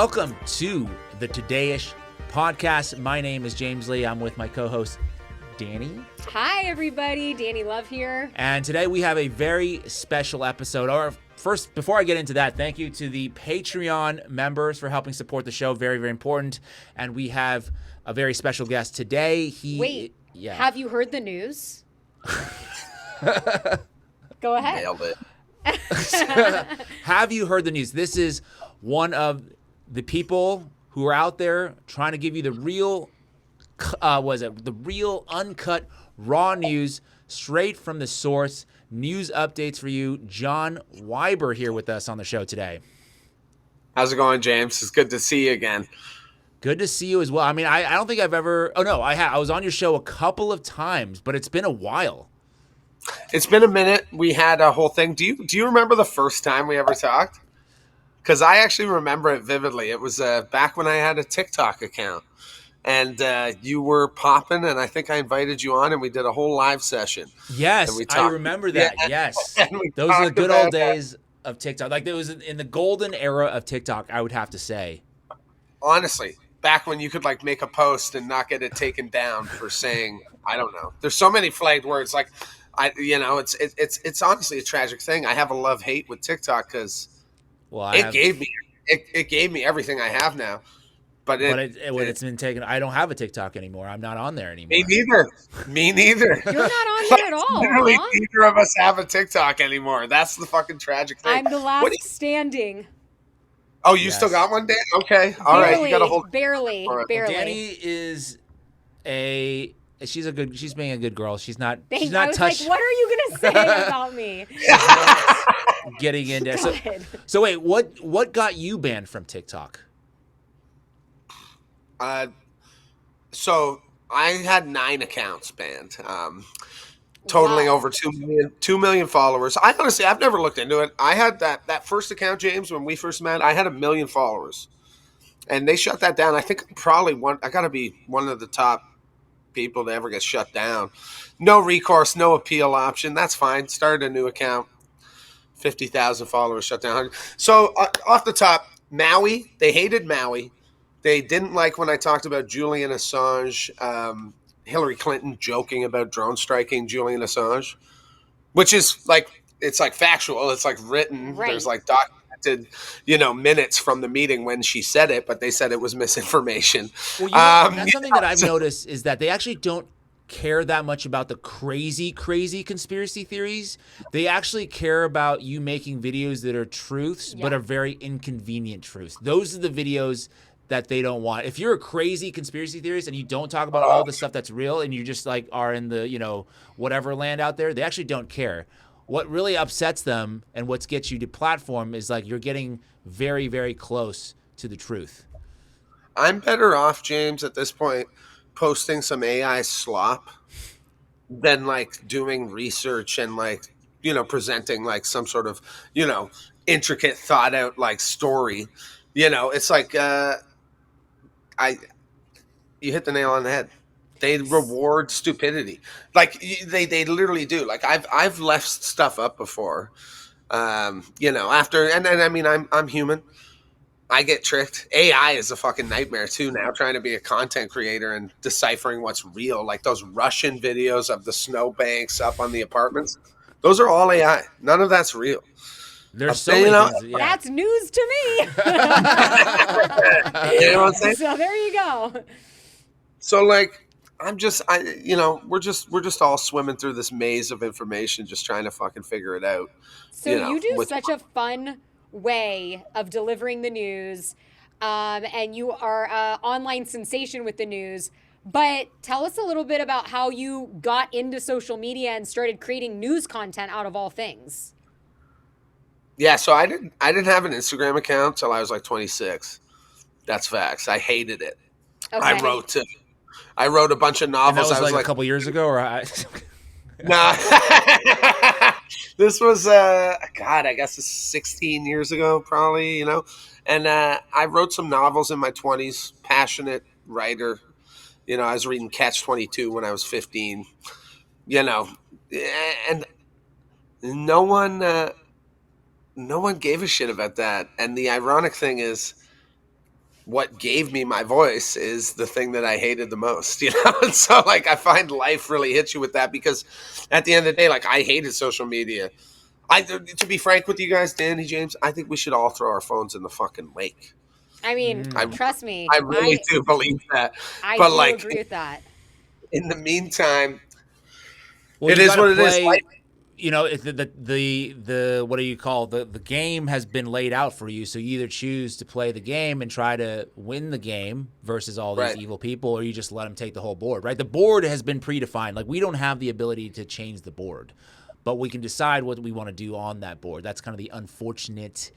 Welcome to the Today-ish podcast. My name is James Lee. I'm with my co-host, Dani. Hi, everybody. Dani Love here. And today we have a very special episode. First, before I get into that, thank you to the Patreon members for helping support the show. Very, very important. And we have a very special guest today. Have you heard the news? Go ahead. Nailed it. Have you heard the news? This is one of the people who are out there trying to give you the real, the real uncut, raw news, straight from the source. News updates for you. John Wiber here with us on the show today. How's it going, James? It's good to see you again. Good to see you as well. I mean, I don't think I've ever. Oh no, I was on your show a couple of times, but it's been a while. It's been a minute. We had a whole thing. Do you remember the first time we ever talked? Because I actually remember it vividly. It was back when I had a TikTok account, and you were popping, and I think I invited you on, and we did a whole live session. Yes, I remember that. Yeah. Yes, those are the good old days of TikTok. Like, it was in the golden era of TikTok, I would have to say. Honestly, back when you could like make a post and not get it taken down for saying, I don't know. There's so many flagged words. Like, it's honestly a tragic thing. I have a love-hate with TikTok because it gave me everything I have now. But it's been taken. I don't have a TikTok anymore. I'm not on there anymore. Me neither. You're not on there at all. Literally, neither of us have a TikTok anymore. That's the fucking tragic thing. I'm the last standing. Oh, you still got one, Dan? Okay, all right. You got a whole barely. Dani is she's being a good girl. She's not. She's I not was touched. like, what are you gonna say about me? Getting into so wait, what got you banned from TikTok? So I had 9 accounts banned, totaling over 2 million followers. I've never looked into it. I had that first account, James, when we first met. I had 1 million followers, and they shut that down. I think I got to be one of the top people to ever get shut down. No recourse, no appeal option. That's fine. Started a new account. 50,000 followers, shut down. So off the top, Maui. They hated Maui. They didn't like when I talked about Julian Assange, Hillary Clinton joking about drone striking Julian Assange, which is like, it's like factual. It's like written. Right. There's like documented, minutes from the meeting when she said it, but they said it was misinformation. Well, that's something that I've noticed is that they actually don't care that much about the crazy conspiracy theories. They actually care about you making videos that are truths, but are very inconvenient truths. Those are the videos that they don't want. If you're a crazy conspiracy theorist and you don't talk about all the stuff that's real and you just like are in the, whatever land out there, they actually don't care. What really upsets them and what gets you to platform is like you're getting very, very close to the truth. I'm better off, James, at this point, posting some AI slop than like doing research and like, presenting like some sort of, intricate thought out like story. It's like, you hit the nail on the head. They reward stupidity. Like they literally do. Like I've left stuff up before, after, and I mean, I'm human. I get tricked. AI is a fucking nightmare too now, trying to be a content creator and deciphering what's real. Like those Russian videos of the snowbanks up on the apartments. Those are all AI. None of that's real. There's so many things, That's news to me. You know what I'm saying? So there you go. So like, we're just all swimming through this maze of information, just trying to fucking figure it out. So you do such a fun way of delivering the news, and you are an online sensation with the news. But tell us a little bit about how you got into social media and started creating news content out of all things. Yeah, so I didn't have an Instagram account till I was like 26. That's facts. I hated it. Okay. I wrote a bunch of novels. And that was like a couple years ago, or Nah. This was I guess it's 16 years ago, probably, And I wrote some novels in my 20s, passionate writer. I was reading Catch 22 when I was 15. And no one gave a shit about that. And the ironic thing is, what gave me my voice is the thing that I hated the most, you know? And so like, I find life really hits you with that, because at the end of the day, like, I hated social media. To be frank with you guys, Danny, James, I think we should all throw our phones in the fucking lake. I mean, trust me, I really do believe that. I But do like, agree with that. in the meantime, Well, it you is got to what it is. play. You know, the what do you call the game has been laid out for you. So you either choose to play the game and try to win the game versus all these Right. evil people, or you just let them take the whole board. Right? The board has been predefined. Like, we don't have the ability to change the board, but we can decide what we want to do on that board. That's kind of the unfortunate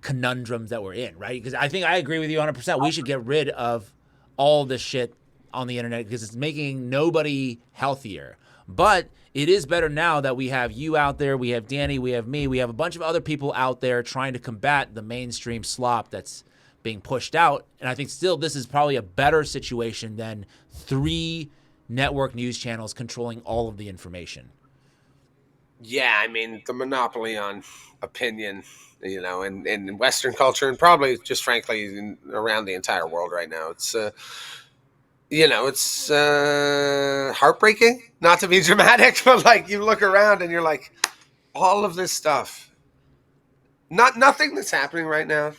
conundrums that we're in, right? Because I think I agree with you 100%. We should get rid of all this shit on the internet because it's making nobody healthier. But it is better now that we have you out there, we have Danny, we have me, we have a bunch of other people out there trying to combat the mainstream slop that's being pushed out. And I think still this is probably a better situation than 3 network news channels controlling all of the information. Yeah, I mean, the monopoly on opinion, you know, in Western culture, and probably just frankly around the entire world right now, it's it's heartbreaking, not to be dramatic, but like, you look around and you're like, all of this stuff, nothing that's happening right now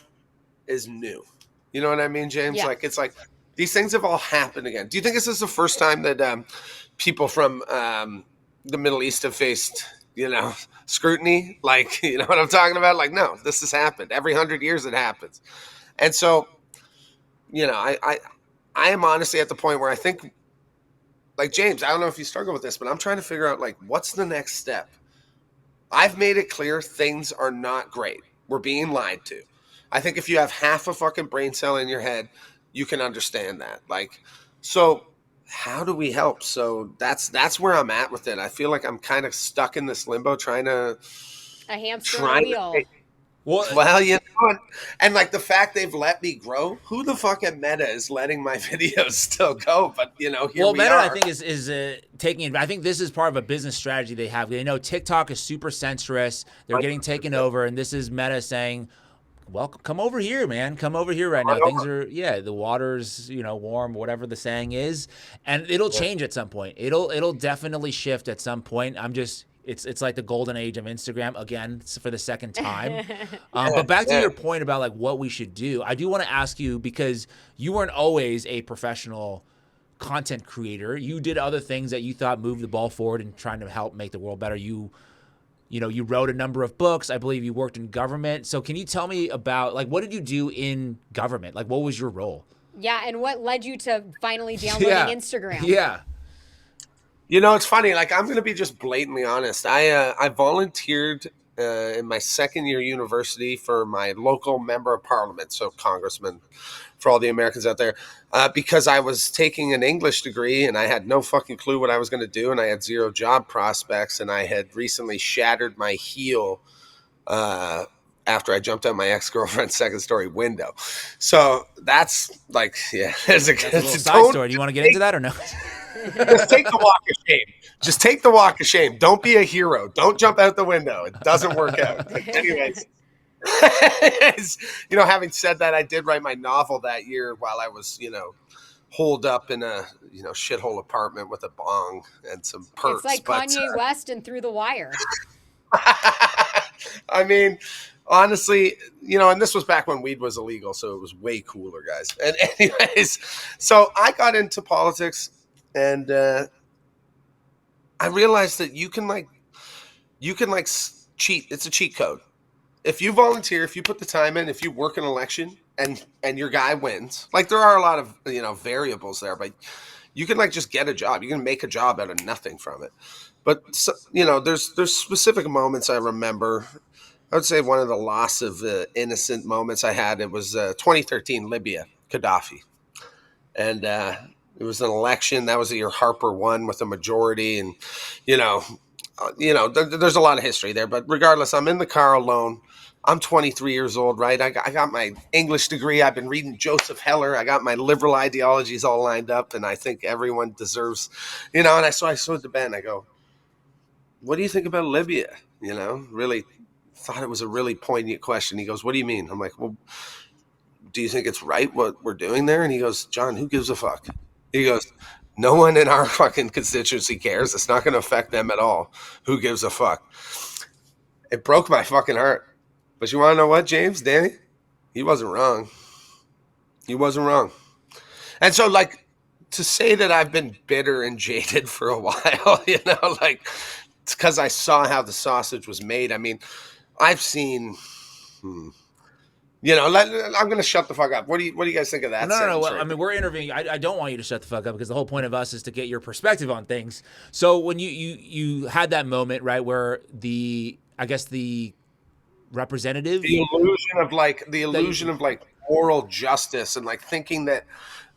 is new. You know what I mean, James? Yeah. Like, it's like these things have all happened again. Do you think this is the first time that people from the Middle East have faced, scrutiny? Like, you know what I'm talking about? Like, no, this has happened. Every 100 years it happens. And so, I am honestly at the point where I think, like, James, I don't know if you struggle with this, but I'm trying to figure out, like, what's the next step? I've made it clear things are not great. We're being lied to. I think if you have half a fucking brain cell in your head, you can understand that. Like, so how do we help? So that's where I'm at with it. I feel like I'm kind of stuck in this limbo trying to A hamster on a wheel. Well, and like the fact they've let me grow, who the fuck at Meta is letting my videos still go? But here we Meta, are. I think is taking. I think this is part of a business strategy they have. They know TikTok is super censorous. They're getting taken over, and this is Meta saying, "Well, come over here, man. Come over here right now. Things are the water's warm, whatever the saying is, and it'll change at some point. It'll definitely shift at some point. It's like the golden age of Instagram again for the second time. But back to your point about like what we should do, I do want to ask you, because you weren't always a professional content creator. You did other things that you thought moved the ball forward and trying to help make the world better. You wrote a number of books. I believe you worked in government. So can you tell me about, like, what did you do in government? Like, what was your role? Yeah, and what led you to finally downloading Instagram? Yeah. It's funny. Like, I'm going to be just blatantly honest. I volunteered in my second year university for my local member of parliament, so congressman, for all the Americans out there, because I was taking an English degree and I had no fucking clue what I was going to do, and I had zero job prospects, and I had recently shattered my heel after I jumped out my ex-girlfriend's second-story window. So that's like, there's a little side story. Do you want to get into that or no? Just take the walk of shame. Just take the walk of shame. Don't be a hero. Don't jump out the window. It doesn't work out. Anyways, having said that, I did write my novel that year while I was, holed up in a, shithole apartment with a bong and some perks. It's like Kanye West and Through the Wire. I mean, honestly, and this was back when weed was illegal, so it was way cooler, guys. And anyways, so I got into politics. And I realized that you can cheat. It's a cheat code. If you volunteer, if you put the time in, if you work an election and your guy wins, like, there are a lot of, variables there, but you can just get a job. You can make a job out of nothing from it. But, there's specific moments I remember. I would say one of the loss of innocent moments I had, it was 2013 Libya, Gaddafi. And, it was an election. That was the year Harper won with a majority. And, there's a lot of history there. But regardless, I'm in the car alone. I'm 23 years old, right? I got my English degree. I've been reading Joseph Heller. I got my liberal ideologies all lined up. And I think everyone deserves, and I said to Ben, I go, what do you think about Libya? Really thought it was a really poignant question. He goes, what do you mean? I'm like, well, do you think it's right what we're doing there? And he goes, John, who gives a fuck? He goes, no one in our fucking constituency cares. It's not going to affect them at all. Who gives a fuck? It broke my fucking heart. But you want to know what, James, Danny? He wasn't wrong. He wasn't wrong. And so, like, to say that I've been bitter and jaded for a while, you know, like, it's because I saw how the sausage was made. I mean, I've seen, you know, I'm going to shut the fuck up. What do you guys think of that? No. Right? I mean, we're interviewing. I don't want you to shut the fuck up because the whole point of us is to get your perspective on things. So when you had that moment, right, where the representative, the illusion of moral justice and like thinking that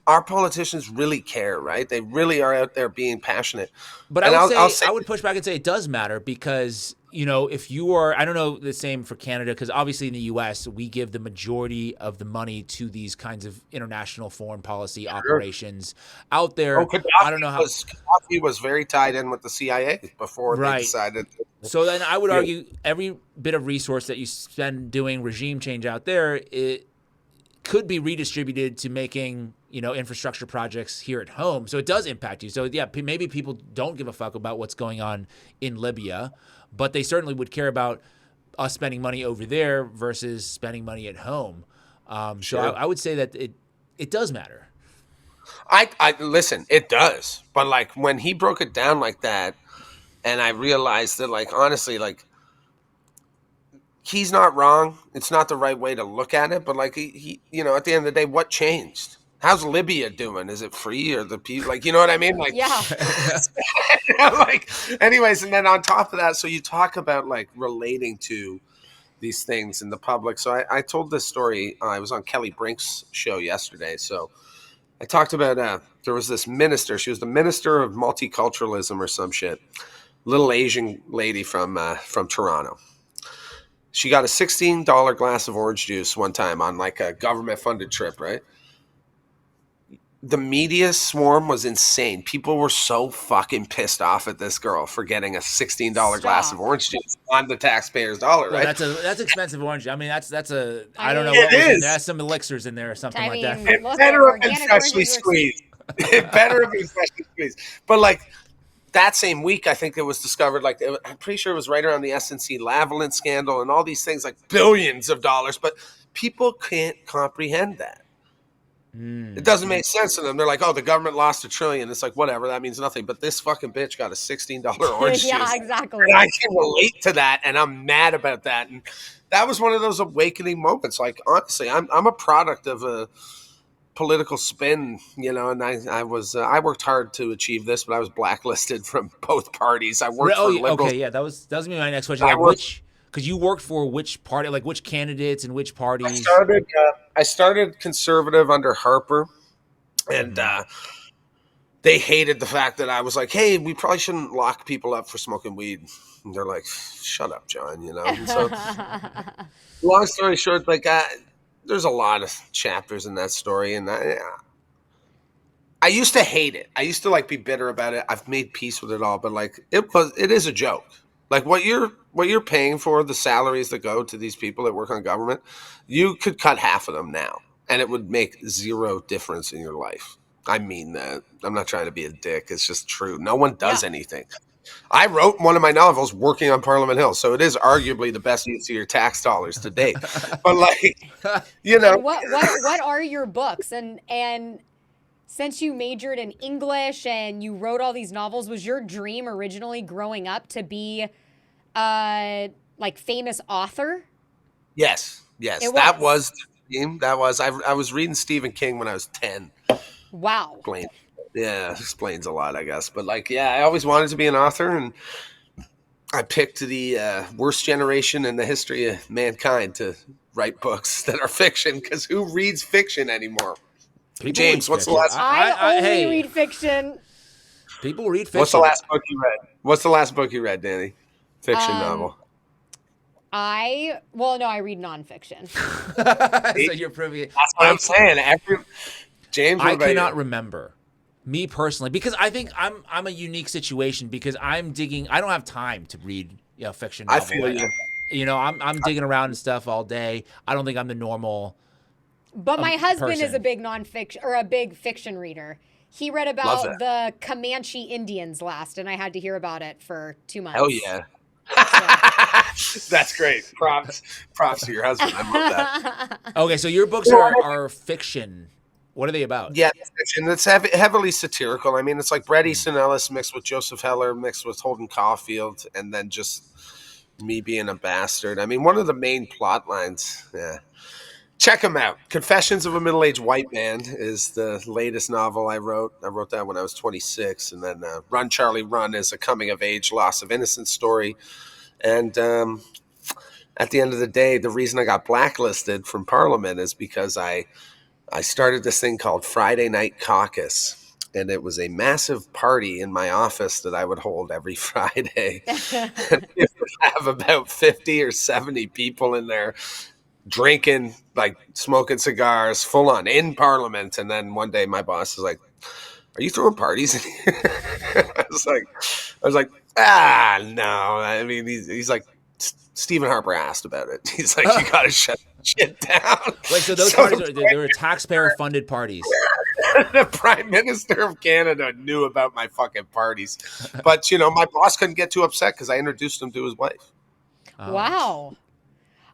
our politicians really care, right? They really are out there being passionate. But I would push back and say it does matter because, you know, if you are, I don't know the same for Canada, because obviously in the U.S. we give the majority of the money to these kinds of international foreign policy operations out there. I don't know how. Gaddafi was very tied in with the CIA before they decided. So then I would argue every bit of resource that you spend doing regime change out there, it could be redistributed to making, you know, infrastructure projects here at home. So it does impact you. So yeah, maybe people don't give a fuck about what's going on in Libya, but they certainly would care about us spending money over there versus spending money at home. So I would say that it does matter. I listen, it does. But like when he broke it down like that, and I realized that, like, honestly, like, he's not wrong. It's not the right way to look at it, but like he you know, at the end of the day, what changed? How's Libya doing? Is it free or the people? Like, you know what I mean? Like, yeah. Like, anyways, and then on top of that, so you talk about like relating to these things in the public. So I told this story. I was on Kelly Brink's show yesterday. So I talked about there was this minister. She was the minister of multiculturalism or some shit. Little Asian lady from Toronto. She got a $16 glass of orange juice one time on like a government-funded trip, right? The media swarm was insane. People were so fucking pissed off at this girl for getting a $16 glass of orange juice on the taxpayer's dollar, right? Well, that's expensive orange. I mean, that's I don't know what was in there. There's some elixirs in there or something like that. It better have been freshly squeezed. It better have been freshly squeezed. But like that same week, I think it was discovered, like, I'm pretty sure it was right around the SNC Lavalin scandal and all these things, like billions of dollars, but people can't comprehend that. It doesn't make sense to them. They're like, oh, the government lost $1 trillion. It's like, whatever, that means nothing. But this fucking bitch got a $16 orange juice. Yeah, exactly. And I can relate to that, and I'm mad about that. And that was one of those awakening moments. Like, honestly, I'm a product of a political spin, you know, and I worked hard to achieve this, but I was blacklisted from both parties. I worked for liberals. Okay, yeah, that was gonna be my next question. Because you worked for which party, like which candidates and which parties? I started conservative under Harper, and they hated the fact that I was like, hey, we probably shouldn't lock people up for smoking weed. And they're like, shut up, John, you know. And so, long story short, like, there's a lot of chapters in that story, and I used to hate it. I used to like be bitter about it. I've made peace with it all, but like it is a joke. Like what you're paying for, the salaries that go to these people that work on government, you could cut half of them now, and it would make zero difference in your life. I mean that. I'm not trying to be a dick. It's just true. No one does anything. I wrote one of my novels working on Parliament Hill, so it is arguably the best use of your tax dollars to date. But like, you know, what are your books? And since you majored in English and you wrote all these novels, was your dream originally growing up to be like famous author? Yes. That was the dream. That was I was reading Stephen King when I was 10. Wow. Yeah, explains a lot, I guess. But like, yeah, I always wanted to be an author, and I picked the worst generation in the history of mankind to write books that are fiction, because who reads fiction anymore? James, what's the last? I only read fiction. People read fiction. What's the last book you read? What's the last book you read, Dani? Fiction novel. I read nonfiction. So you're proving it. That's what I'm saying. James, I cannot remember. Me personally, because I think I'm a unique situation because I'm digging. I don't have time to read fiction novel. I feel you. You know, I'm digging around and stuff all day. I don't think I'm the normal But my husband is person. a big nonfiction or a big fiction reader. He read about the Comanche Indians last, and I had to hear about it for 2 months. Oh yeah. That's great. Props to your husband. I love that. Okay, so your books are fiction. What are they about? Yeah, and it's heavily satirical. I mean, it's like Bret Easton Ellis mixed with Joseph Heller mixed with Holden Caulfield, and then just me being a bastard. I mean, one of the main plot lines. Yeah. Check them out. Confessions of a Middle-Aged White Man is the latest novel I wrote. I wrote that when I was 26. And then Run, Charlie, Run is a coming-of-age loss of innocence story. And at the end of the day, the reason I got blacklisted from Parliament is because I started this thing called Friday Night Caucus. And it was a massive party in my office that I would hold every Friday. And it would have about 50 or 70 people in there drinking, like smoking cigars, full on in Parliament. And then one day my boss was like, "Are you throwing parties in here?" I was like, no. I mean, he's like, Stephen Harper asked about it. He's like, you got to shut shit down. Wait, so those parties they were taxpayer-funded parties. The Prime Minister of Canada knew about my fucking parties. But, my boss couldn't get too upset because I introduced him to his wife. Wow.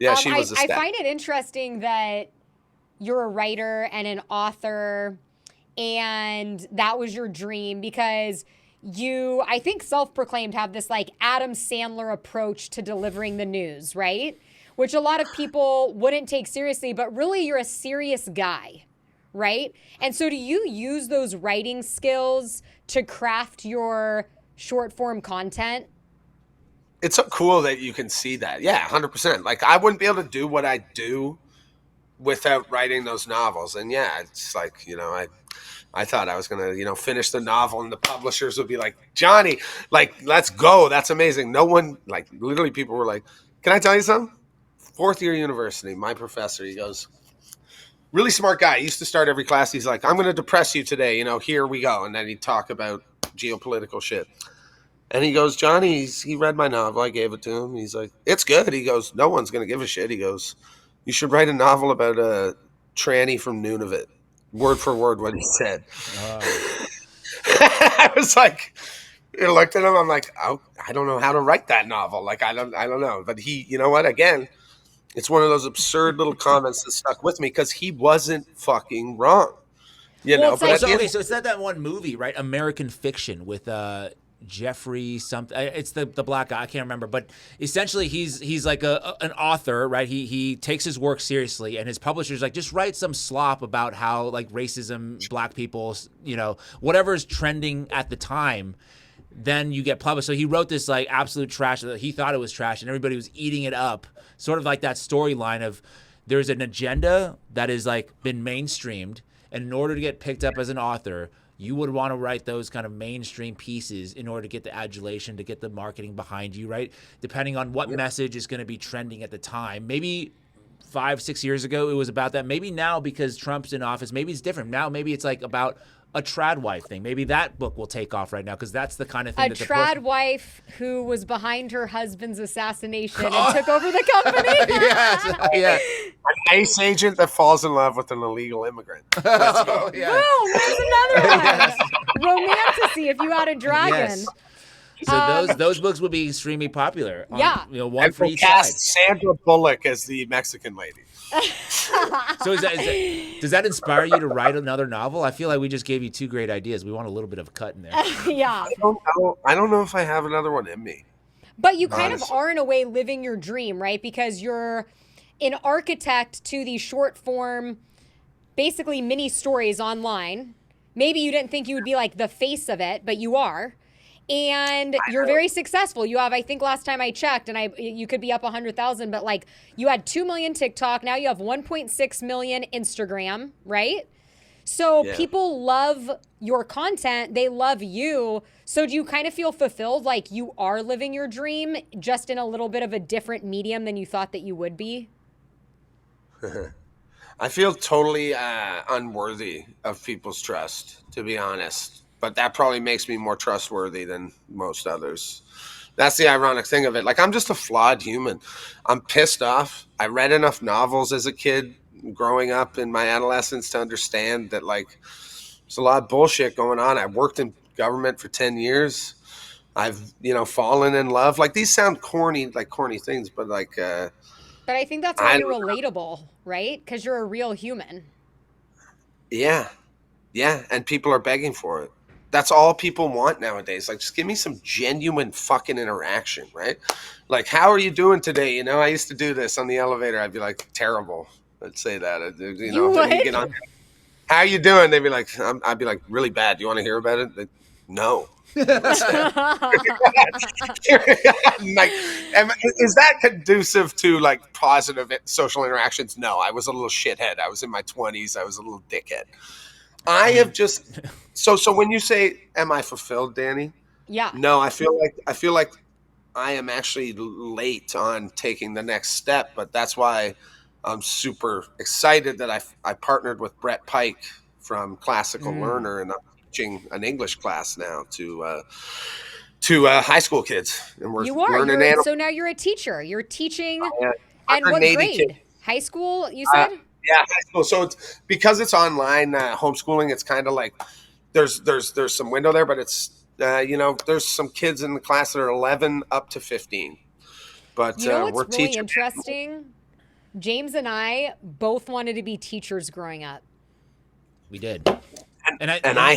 Yeah, she was I find it interesting that you're a writer and an author, and that was your dream because you, I think, self-proclaimed have this like Adam Sandler approach to delivering the news, right? Which a lot of people wouldn't take seriously, but really you're a serious guy, right? And so do you use those writing skills to craft your short form content? It's so cool that you can see that. Yeah, 100%. Like, I wouldn't be able to do what I do without writing those novels. And yeah, it's like, I thought I was going to, finish the novel and the publishers would be like, "Johnny, like, let's go. That's amazing." No one, like, literally people were like, "Can I tell you something?" 4th year university, my professor, he goes, really smart guy. He used to start every class. He's like, "I'm going to depress you today. Here we go." And then he'd talk about geopolitical shit. And he goes, "Johnny," he read my novel. I gave it to him. He's like, "It's good." He goes, "No one's going to give a shit." He goes, "You should write a novel about a tranny from Nunavut." Word for word what he said. I was like, I looked at him. I'm like, "Oh, I don't know how to write that novel. Like, I don't know." But he, you know what? Again, it's one of those absurd little comments that stuck with me because he wasn't fucking wrong. But okay, so it's not that one movie, right? American Fiction with Jeffrey something. It's the black guy. I can't remember, but essentially he's like an author, right? He takes his work seriously, and his publisher's like, just write some slop about how like racism, black people, whatever is trending at the time. Then you get published. So he wrote this like absolute trash that he thought it was trash, and everybody was eating it up. Sort of like that storyline of there's an agenda that is like been mainstreamed, and in order to get picked up as an author, you would want to write those kind of mainstream pieces in order to get the adulation, to get the marketing behind you, right? Depending on what message is going to be trending at the time. Maybe 5-6 years ago it was about that. Maybe now because Trump's in office, maybe it's different. Now maybe it's like about a trad wife thing. Maybe that book will take off right now because that's the kind of thing that trad wife who was behind her husband's assassination and took over the company. Yes, yeah. An ICE agent that falls in love with an illegal immigrant. Oh, yeah. Boom, there's another one. Yes. Romantasy if you had a dragon. Yes. So those books would be extremely popular. One for each side. Sandra Bullock as the Mexican lady. So does that inspire you to write another novel? I feel like we just gave you 2 great ideas. We want a little bit of a cut in there. Yeah. I don't know if I have another one in me. But you kind of are in a way living your dream, right? Because you're an architect to these short form, basically mini stories online. Maybe you didn't think you would be like the face of it, but you are. And you're very successful. You have, I think last time I checked, and you could be up 100,000, but like you had 2 million TikTok. Now you have 1.6 million Instagram, right? So people love your content. They love you. So do you kind of feel fulfilled, like you are living your dream just in a little bit of a different medium than you thought that you would be? I feel totally unworthy of people's trust, to be honest. But that probably makes me more trustworthy than most others. That's the ironic thing of it. Like, I'm just a flawed human. I'm pissed off. I read enough novels as a kid growing up in my adolescence to understand that like there's a lot of bullshit going on. I worked in government for 10 years. I've, fallen in love. Like these sound corny things, but like, But I think that's why you're relatable, right? Because you're a real human. yeah. Yeah. And people are begging for it. That's all people want nowadays. Like, just give me some genuine fucking interaction, right? Like, how are you doing today? I used to do this on the elevator. I'd be like, terrible. I'd say that. You would? Get on. How you doing? They'd be like, I'd be like, really bad. Do you want to hear about it? Like, no. Like, is that conducive to like positive social interactions? No, I was a little shithead. I was in my 20s. I was a little dickhead. I have just so when you say, "Am I fulfilled, Dani?" Yeah. No, I feel like I am actually late on taking the next step, but that's why I'm super excited that I partnered with Brett Pike from Classical Learner, and I'm teaching an English class now to high school kids, and we're learning. So now you're a teacher. You're teaching, and what 180 grade? kids. High school, you said? Yeah, high school. So it's because it's online homeschooling. It's kind of like there's some window there, but it's there's some kids in the class that are 11 up to 15. But what's we're really teaching. interesting? James and I both wanted to be teachers growing up. We did. I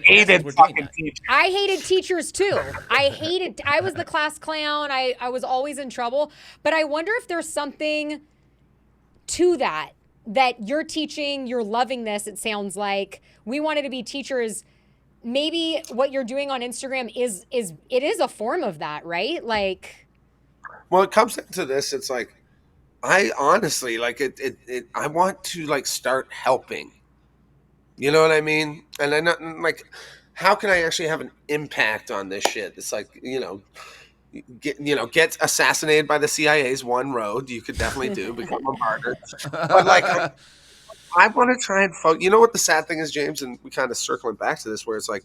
hated fucking teachers. I hated teachers too. I was the class clown. I was always in trouble. But I wonder if there's something to that you're teaching, you're loving this. It sounds like we wanted to be teachers. Maybe what you're doing on Instagram is a form of that, right? Like, well, it comes into this. It's like, I honestly like it. I want to like start helping. You know what I mean? And I'm not like, how can I actually have an impact on this shit? It's like, get assassinated by the CIA's one road. You could definitely do, become a martyr. But like, I want to try and focus. You know what the sad thing is, James, and we kind of circling back to this, where it's like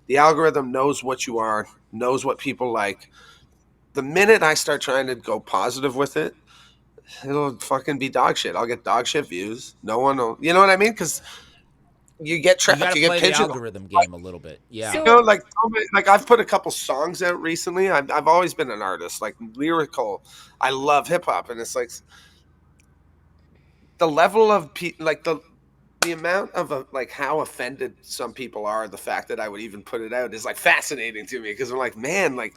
the algorithm knows what you are, knows what people like. The minute I start trying to go positive with it, it'll fucking be dog shit. I'll get dog shit views. No one will, you know what I mean? Because you get trapped. You gotta play get the algorithm game a little bit. Yeah. So, like I've put a couple songs out recently. I've always been an artist, like lyrical. I love hip hop, and it's like the level of the amount of like how offended some people are. The fact that I would even put it out is like fascinating to me, because I'm like, man, like,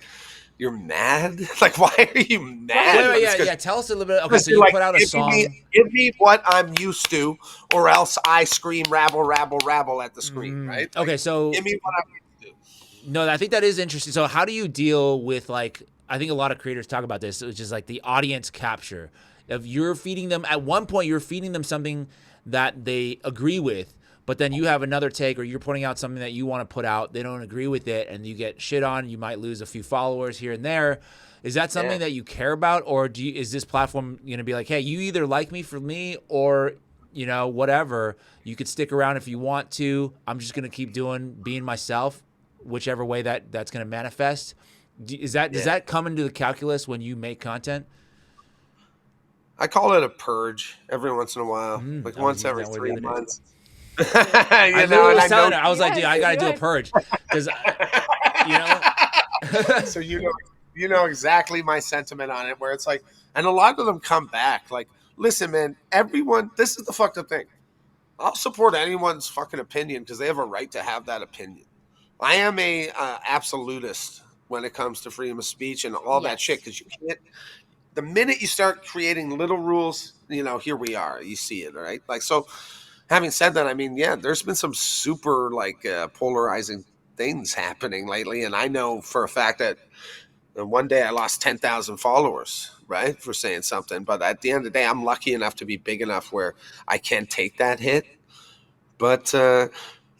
you're mad? Like, why are you mad? Yeah. Tell us a little bit. Okay, so you put out a song. Give me what I'm used to, or else I scream rabble, rabble, rabble at the screen, right? Like, okay, so give me what I'm used to. No, I think that is interesting. So how do you deal with, like, I think a lot of creators talk about this, which is like the audience capture. If you're feeding them, at one point you're feeding them something that they agree with, but then you have another take, or you're putting out something that you want to put out, they don't agree with it, and you get shit on. You might lose a few followers here and there. Is that something that you care about, or is this platform going to be like, hey, you either like me for me, or whatever, you could stick around if you want to. I'm just going to keep being myself, whichever way that's going to manifest. Does that come into the calculus when you make content? I call it a purge every once in a while, like once every 3 months. I was like, dude, I got to do a purge, because So you know exactly my sentiment on it, where it's like, and a lot of them come back like, listen, man, everyone, this is the fucked up thing. I'll support anyone's fucking opinion because they have a right to have that opinion. I am a absolutist when it comes to freedom of speech and all that shit, because you can't. The minute you start creating little rules, here we are. You see it, right? Like, so. Having said that, I mean, yeah, there's been some super polarizing things happening lately, and I know for a fact that one day I lost 10,000 followers, right, for saying something. But at the end of the day, I'm lucky enough to be big enough where I can take that hit. But the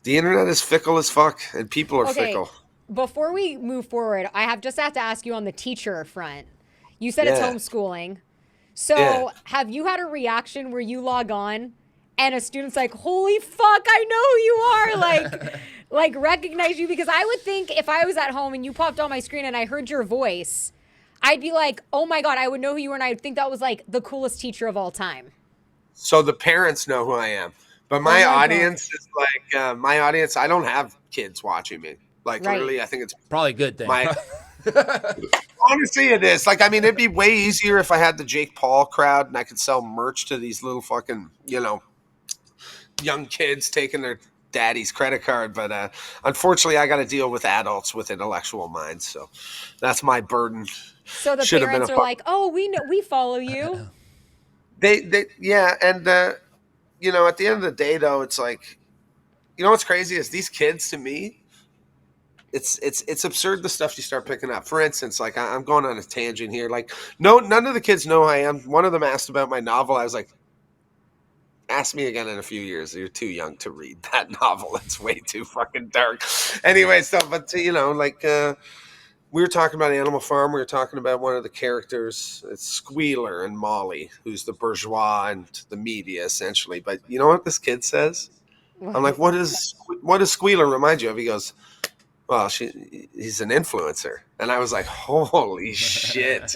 internet is fickle as fuck, and people are fickle. Before we move forward, I have to ask you on the teacher front. You said it's homeschooling. So have you had a reaction where you log on and a student's like, holy fuck, I know who you are, like recognize you? Because I would think if I was at home and you popped on my screen and I heard your voice, I'd be like, oh my God, I would know who you were, and I'd think that was like the coolest teacher of all time. So the parents know who I am, but Oh my my God. audience is like my audience. I don't have kids watching me. Like Right. literally, I think it's Probably a good thing. my. Honestly, it is. Like, I mean, it'd be way easier if I had the Jake Paul crowd and I could sell merch to these little fucking, young kids taking their daddy's credit card. But unfortunately, I got to deal with adults with intellectual minds. So that's my burden. So the Should have been a parents are like, "Oh, we know, we follow you." yeah. And, at the end of the day, though, it's like, what's crazy is these kids to me, it's absurd the stuff you start picking up. For instance, like I'm going on a tangent here. Like, no, none of the kids know who I am. One of them asked about my novel. I was like, ask me again in a few years. You're too young to read that novel. It's way too fucking dark. Anyway, so but we were talking about Animal Farm. We were talking about one of the characters. It's Squealer and Molly, who's the bourgeois and the media essentially. But you know what this kid says? I'm like, what does Squealer remind you of? He goes, well, he's an influencer. And I was like, holy shit.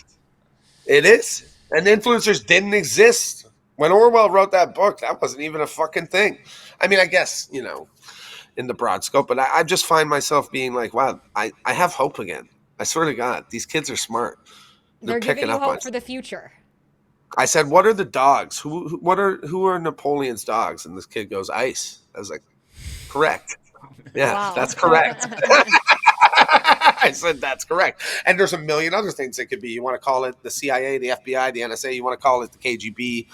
It is. And influencers didn't exist. When Orwell wrote that book, that wasn't even a fucking thing. I mean, I guess, in the broad scope, but I just find myself being like, wow, I have hope again. I swear to God, these kids are smart. They're giving picking you up on hope for the future. I said, what are the dogs? Who are Napoleon's dogs? And this kid goes, ice. I was like, correct. Yeah, Wow. that's correct. I said, that's correct. And there's a million other things it could be. You want to call it the CIA, the FBI, the NSA. You want to call it the KGB,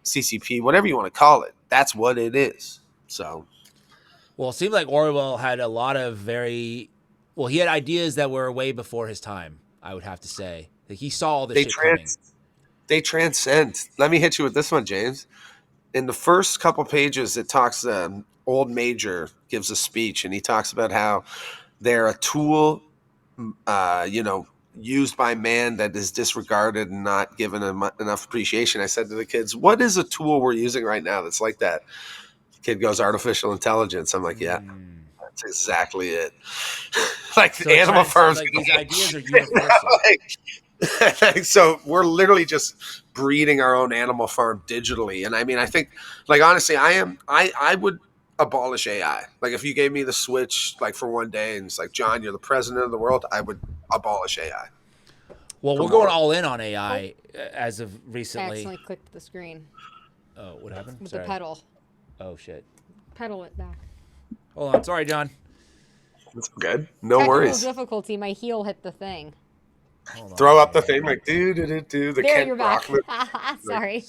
CCP, whatever you want to call it. That's what it is. So. Well, it seemed like Orwell had a lot of he had ideas that were way before his time, I would have to say. Like, he saw all this shit coming. They transcend. Let me hit you with this one, James. In the first couple pages, it talks, Old Major gives a speech, and he talks about how they're a tool, used by man that is disregarded and not given enough appreciation. I said to the kids, what is a tool we're using right now that's like that? The kid goes, artificial intelligence. I'm like, yeah, that's exactly it. Like, so Animal Farms. Like, these ideas are universal. So we're literally just breeding our own Animal Farm digitally. And I mean, I think, like, honestly, I would abolish AI. Like, if you gave me the switch, like, for one day and it's like, John, you're the president of the world, I would abolish AI. Well, we're going all in on AI as of recently. I accidentally clicked the screen. Oh, what happened? With the pedal. Oh, shit. Pedal it back. Hold on. Sorry, John. That's good. No worries. Difficulty. My heel hit the thing. Throw up the thing like do. The there, Kent you're back. Sorry.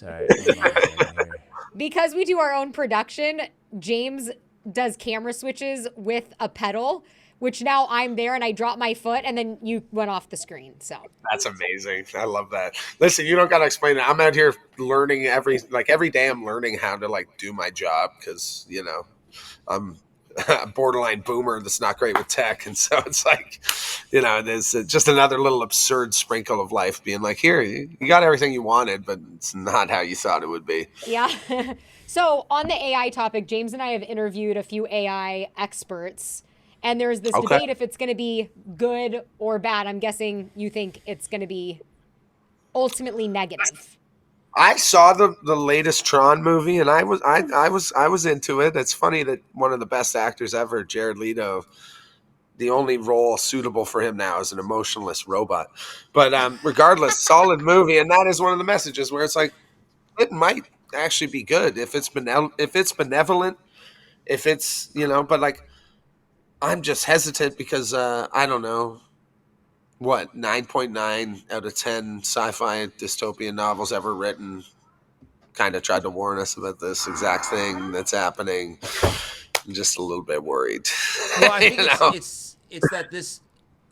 Because we do our own production, James does camera switches with a pedal, which now I'm there and I drop my foot and then you went off the screen. So that's amazing. I love that. Listen, you don't got to explain it. I'm out here learning every day. I'm learning how to like do my job because I'm a borderline boomer that's not great with tech, and so it's like, there's just another little absurd sprinkle of life being like, here, you got everything you wanted, but it's not how you thought it would be. Yeah. So on the AI topic, James and I have interviewed a few AI experts, and there's this debate if it's going to be good or bad. I'm guessing you think it's going to be ultimately negative. I saw the latest Tron movie, and I was into it. It's funny that one of the best actors ever, Jared Leto, the only role suitable for him now is an emotionless robot. But regardless, solid movie, and that is one of the messages where it's like it might actually be good if it's benevolent, if it's But like, I'm just hesitant because I don't know. What, 9.9 out of 10 sci-fi dystopian novels ever written kind of tried to warn us about this exact thing that's happening. I'm just a little bit worried. Well, I think it's that this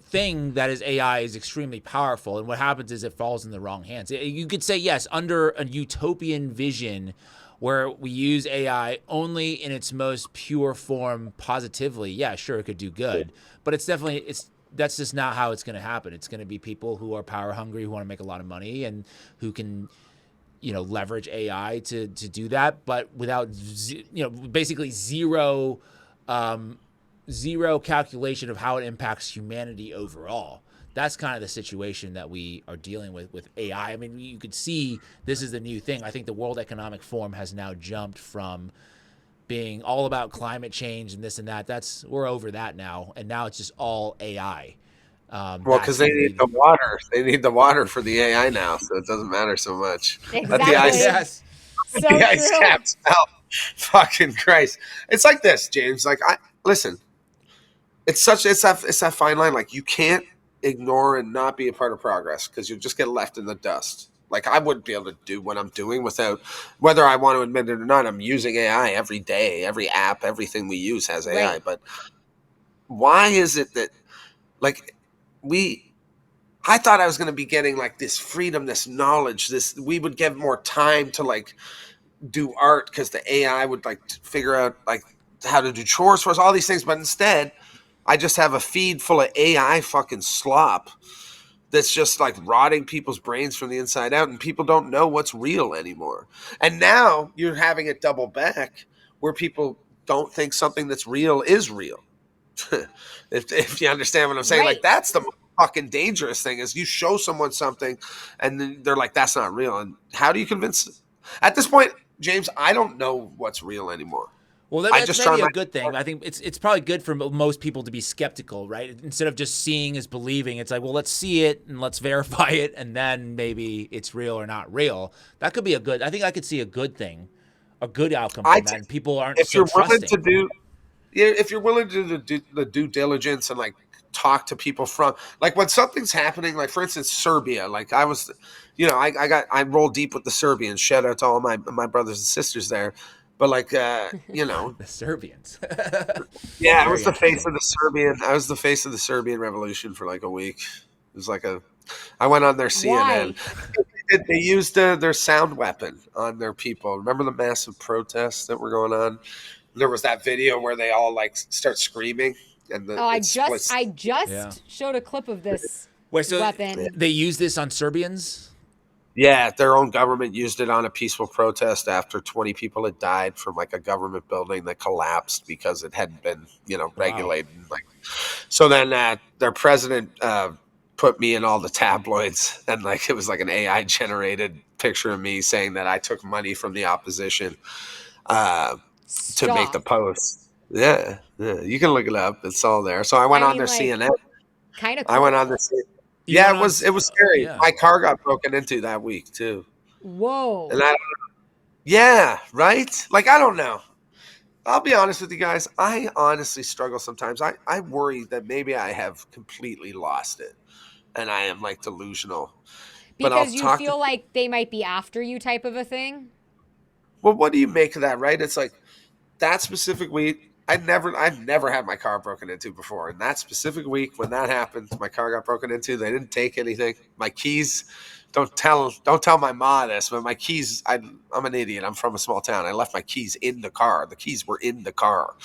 thing that is AI is extremely powerful, and what happens is it falls in the wrong hands. You could say, yes, under a utopian vision where we use AI only in its most pure form positively, yeah, sure, it could do good. But that's just not how it's going to happen. It's going to be people who are power hungry, who want to make a lot of money, and who can, leverage AI to do that, but without, basically zero calculation of how it impacts humanity overall. that's kind of the situation that we are dealing with AI. I mean, you could see this is the new thing. I think the World Economic Forum has now jumped from being all about climate change and this and that. We're over that now, and now it's just all AI. Well, because they need the water. They need the water for the AI now, so it doesn't matter so much. Exactly. Let the ice, Yes. So the ice true. caps melt. Fucking Christ! It's like this, James. Like, listen. It's that fine line. Like, you can't ignore and not be a part of progress because you'll just get left in the dust. Like, I wouldn't be able to do what I'm doing without, whether I want to admit it or not. I'm using AI every day. Every app, everything we use has AI. Right. But why is it that, like, I thought I was going to be getting like this freedom, this knowledge, we would get more time to like do art because the AI would like figure out like how to do chores for us, all these things. But instead, I just have a feed full of AI fucking slop that's just like rotting people's brains from the inside out, and people don't know what's real anymore. And now you're having it double back where people don't think something that's real is real. if you understand what I'm saying, Right. like, that's the fucking dangerous thing is you show someone something and then they're like, that's not real. And how do you convince them? At this point, James, I don't know what's real anymore. Well, that's maybe a good thing. I think it's probably good for most people to be skeptical, right? Instead of just seeing is believing, it's like, well, let's see it and let's verify it, and then maybe it's real or not real. That could be a good. I think I could see a good thing, a good outcome from that, and people aren't so trusting. If you're willing to do the due diligence and like talk to people from, like, when something's happening, like for instance Serbia, like I was, I roll deep with the Serbians. Shout out to all my brothers and sisters there. But like, the Serbians. Yeah, I was the face of the Serbian. I was the face of the Serbian Revolution for like a week. It was like I went on their CNN. Why? They used their sound weapon on their people. Remember the massive protests that were going on? There was that video where they all like start screaming, and I just showed a clip of this weapon. They use this on Serbians? Yeah, their own government used it on a peaceful protest after 20 people had died from like a government building that collapsed because it hadn't been, regulated. Wow. Like, so then their president put me in all the tabloids, and like it was like an AI generated picture of me saying that I took money from the opposition to make the post. Yeah, you can look it up. It's all there. So I went on their CNN. Kind of cool. I went on their CNN. Yeah, it was scary. Yeah. My car got broken into that week too. Whoa. And yeah, right? Like, I don't know. I'll be honest with you guys. I honestly struggle sometimes. I worry that maybe I have completely lost it and I am like delusional. Because you feel like they might be after you type of a thing? Well, what do you make of that, right? It's like that specific week. I've never had my car broken into before. And that specific week when that happened, my car got broken into. They didn't take anything. My keys, don't tell my ma this, but my keys, I'm an idiot. I'm from a small town. I left my keys in the car. The keys were in the car.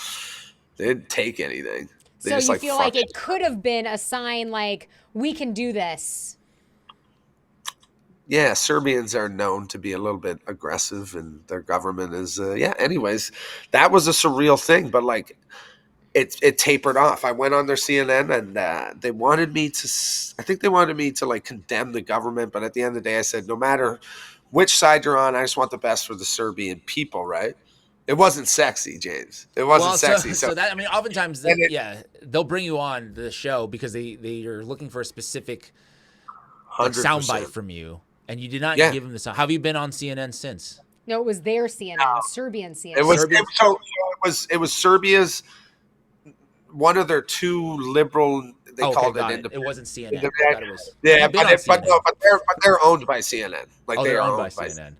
They didn't take anything. So you feel like it could have been a sign like, we can do this. Yeah, Serbians are known to be a little bit aggressive, and their government is. Anyways, that was a surreal thing, but like, it tapered off. I went on their CNN, and they wanted me to. I think they wanted me to like condemn the government, but at the end of the day, I said, no matter which side you're on, I just want the best for the Serbian people. Right? It wasn't sexy, James. It wasn't sexy. So that, I mean, oftentimes, they'll bring you on the show because they are looking for a specific soundbite from you. And you did not give them the sound. Have you been on CNN since? No, it was their CNN, Serbian CNN. It was Serbia's, one of their two liberal. They called it independent. It wasn't CNN. But they're owned by CNN. Like they are owned by CNN.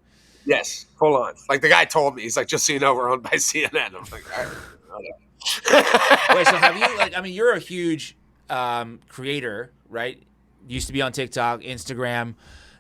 Yes, full on. Like the guy told me, he's like, just so you know, we're owned by CNN. I'm like, all right. Wait, so have you like? I mean, you're a huge creator, right? Used to be on TikTok, Instagram.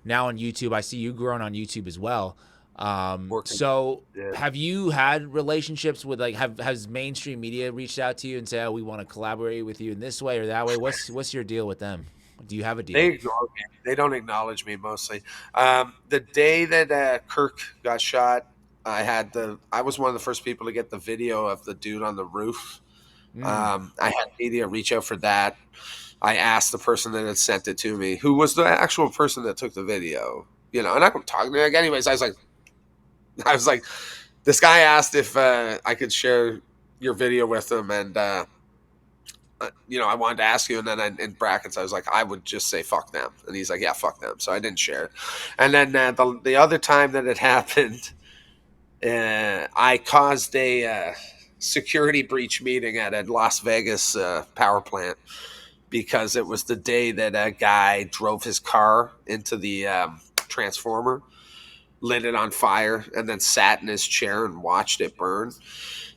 Now on YouTube. I see you growing on YouTube as well. Have you had relationships with has mainstream media reached out to you and said, we want to collaborate with you in this way or that way? What's your deal with them? Do you have a deal? They ignore me. They don't acknowledge me mostly. The day that Kirk got shot, I was one of the first people to get the video of the dude on the roof I had media reach out for that. I asked the person that had sent it to me, who was the actual person that took the video, and I don't talk to me. Like, anyways, I was like, this guy asked if I could share your video with him, and I wanted to ask you, and then in brackets, I was like, I would just say fuck them, and he's like, yeah, fuck them. So I didn't share it. And then the other time that it happened, I caused a security breach meeting at a Las Vegas power plant because it was the day that a guy drove his car into the transformer, lit it on fire, and then sat in his chair and watched it burn.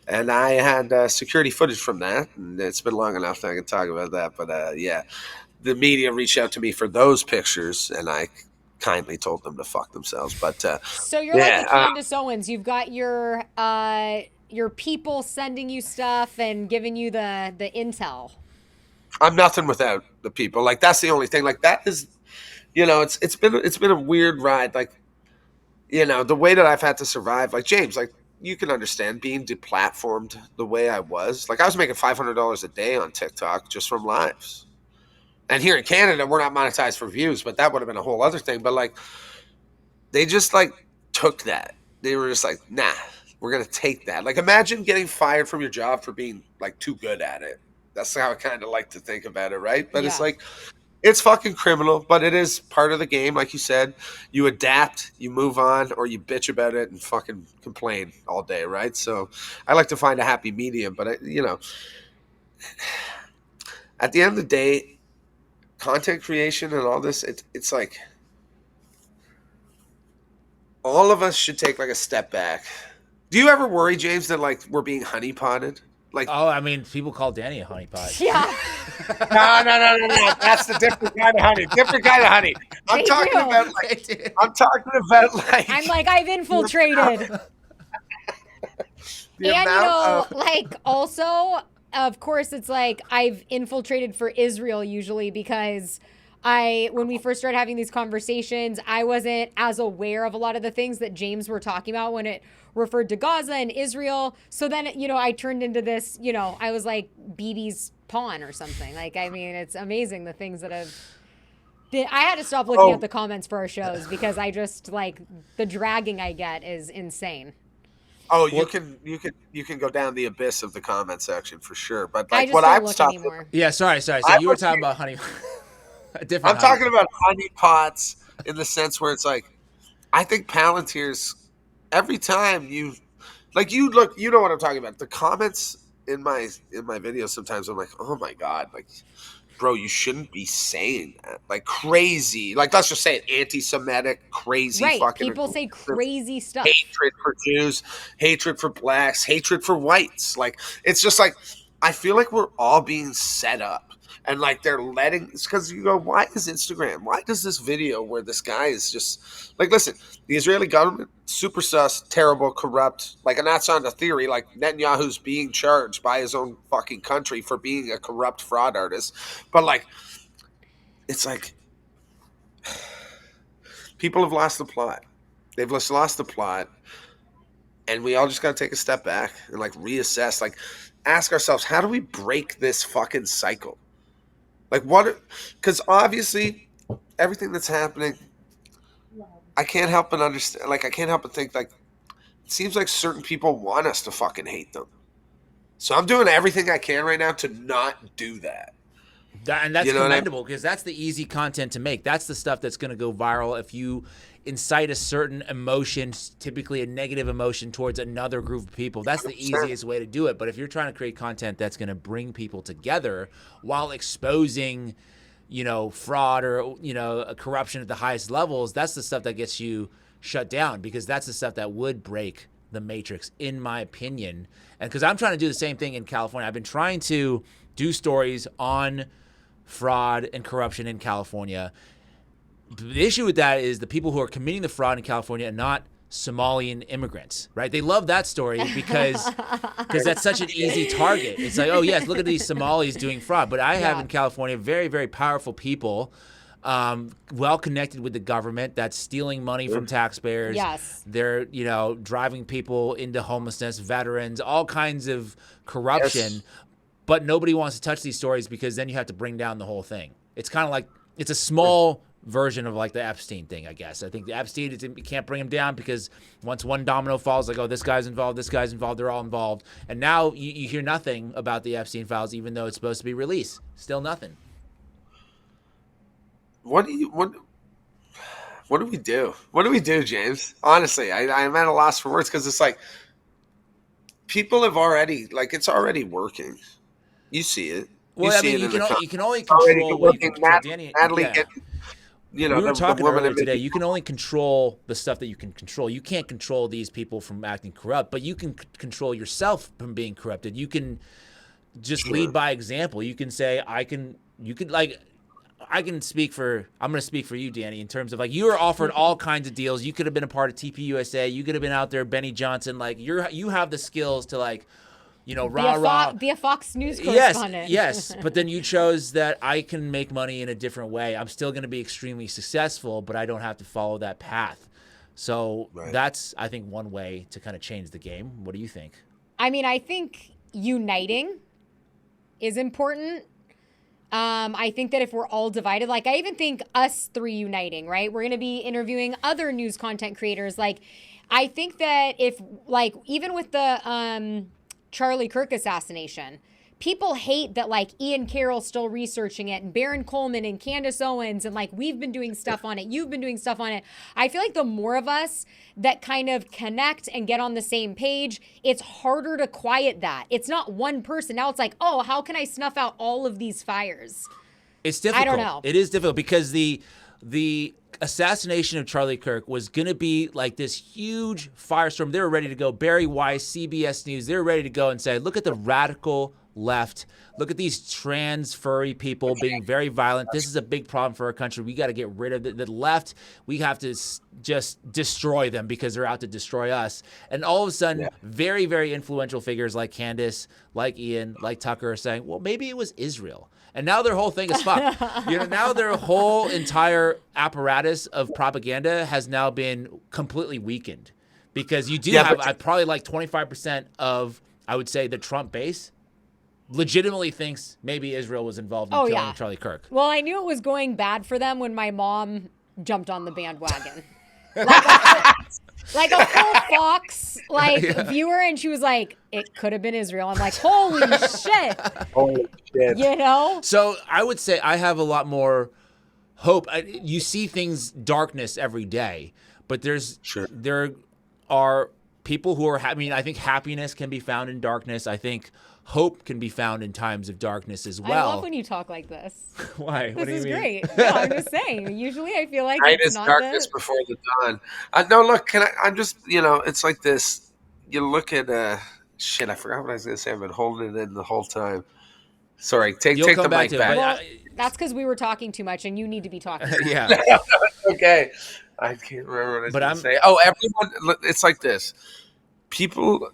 And I had security footage from that, and it's been long enough that I can talk about that. But yeah, the media reached out to me for those pictures, and I kindly told them to fuck themselves. But so you're like the Candace Owens. You've got your people sending you stuff and giving you the intel. I'm nothing without the people. Like, that's the only thing. Like, that is, it's been a weird ride. Like, the way that I've had to survive. Like, James, like, you can understand being deplatformed the way I was. Like, I was making $500 a day on TikTok just from lives. And here in Canada, we're not monetized for views, but that would have been a whole other thing. But, like, they just, like, took that. They were just like, nah, we're going to take that. Like, imagine getting fired from your job for being, like, too good at it. That's how I kind of like to think about it, right? But It's like, it's fucking criminal, but it is part of the game. Like you said, you adapt, you move on, or you bitch about it and fucking complain all day, right? So I like to find a happy medium, but at the end of the day, content creation and all this, it's like all of us should take like a step back. Do you ever worry, James, that like we're being honeypotted? Like, oh, I mean, people call Dani a honeypot. Yeah. No. That's the different kind of honey. Different kind of honey. I'm talking about like. I'm like, I've infiltrated. Like, also, of course, it's like I've infiltrated for Israel usually because when we first started having these conversations, I wasn't as aware of a lot of the things that James were talking about when it referred to Gaza and Israel. So then, I turned into this, I was like BB's pawn or something. Like, I mean, it's amazing the things that have been. I had to stop looking at the comments for our shows because I just like the dragging I get is insane. Oh, you can go down the abyss of the comment section for sure. But like what I was talking about. Yeah, sorry. So you were talking about honey. I'm talking about honeypots in the sense where it's like, I think Palantir's every time you look, you know what I'm talking about. The comments in my videos, sometimes I'm like, oh my God, like, bro, you shouldn't be saying that. Like, crazy. Like, let's just say it, anti-Semitic, crazy fucking. People say crazy stuff. Hatred for Jews, hatred for blacks, hatred for whites. Like, it's just like, I feel like we're all being set up. And like they're letting, it's because you go, why is Instagram? Why does this video where this guy is just like, listen, the Israeli government, super sus, terrible, corrupt. Like, and that's on the theory, like Netanyahu's being charged by his own fucking country for being a corrupt fraud artist. But like, it's like people have lost the plot. They've just lost the plot. And we all just got to take a step back and like reassess, like ask ourselves, how do we break this fucking cycle? Like, what? Because obviously, everything that's happening, I can't help but understand. Like, I can't help but think, like, it seems like certain people want us to fucking hate them. So I'm doing everything I can right now to not do that. And that's commendable because that's the easy content to make. That's the stuff that's going to go viral if you incite a certain emotion, typically a negative emotion, towards another group of people. That's the easiest way to do it. But if you're trying to create content that's going to bring people together while exposing, fraud or, corruption at the highest levels, that's the stuff that gets you shut down because that's the stuff that would break the matrix, in my opinion. And because I'm trying to do the same thing in California. I've been trying to do stories on fraud and corruption in California. The issue with that is the people who are committing the fraud in California are not Somalian immigrants, right? They love that story because that's such an easy target. It's like, oh yes, look at these Somalis doing fraud. But I have in California very, very powerful people, well connected with the government, that's stealing money from taxpayers. Yes. They're, driving people into homelessness, veterans, all kinds of corruption. Yes. but nobody wants to touch these stories because then you have to bring down the whole thing. It's kind of like, it's a small version of like the Epstein thing, I guess. I think the Epstein, you can't bring him down because once one domino falls, like, oh, this guy's involved, they're all involved. And now you hear nothing about the Epstein files, even though it's supposed to be released. Still nothing. What do we do? What do we do, James? Honestly, I'm at a loss for words because it's like people have already, like, it's already working. You see it. Well, I mean, you can only control what you can control. Danny, we were talking earlier today. You can only control the stuff that you can control. You can't control these people from acting corrupt, but you can control yourself from being corrupted. You can just lead by example. You can say, I'm going to speak for you, Danny, in terms of like, you were offered all kinds of deals. You could have been a part of TPUSA. You could have been out there, Benny Johnson. Like, you have the skills to, like, be a Fox News correspondent. Yes. But then you chose that I can make money in a different way. I'm still going to be extremely successful, but I don't have to follow that path. So that's, I think, one way to kind of change the game. What do you think? I mean, I think uniting is important. I think that if we're all divided, like, I even think us three uniting, right? We're going to be interviewing other news content creators. Like, I think that if, like, even with the Charlie Kirk assassination, people hate that, like, Ian Carroll's still researching it, and Baron Coleman and Candace Owens, and, like, we've been doing stuff on it. You've been doing stuff on it. I feel like the more of us that kind of connect and get on the same page, it's harder to quiet that. It's not one person. Now it's like, oh, how can I snuff out all of these fires? It's difficult. I don't know. It is difficult because the assassination of Charlie Kirk was going to be like this huge firestorm. They were ready to go. Barry Weiss, CBS News, they were ready to go and say, look at the radical left. Look at these trans furry people being very violent. This is a big problem for our country. We got to get rid of the left. We have to just destroy them because they're out to destroy us. And all of a sudden, very, very influential figures like Candace, like Ian, like Tucker are saying, well, maybe it was Israel. And now their whole thing is fucked. Now their whole entire apparatus of propaganda has now been completely weakened because you do have probably like 25% of, I would say, the Trump base legitimately thinks maybe Israel was involved in killing Charlie Kirk. Well, I knew it was going bad for them when my mom jumped on the bandwagon. Like a whole Fox viewer, and she was like, it could have been Israel. I'm like, holy shit. Holy shit. You know? So I would say I have a lot more hope. You see things, darkness every day, but there are people who are, I think happiness can be found in darkness. I think hope can be found in times of darkness as well. I love when you talk like this. Why? This is great. No, I'm just saying. Usually I feel like it's not darkness before the dawn. No, look, I'm just, it's like this. You look at, shit, I forgot what I was going to say. I've been holding it in the whole time. Sorry, take the mic back. Well, that's because we were talking too much and you need to be talking. Yeah. Okay. I can't remember what I was going to say. Oh, everyone, it's like this. People...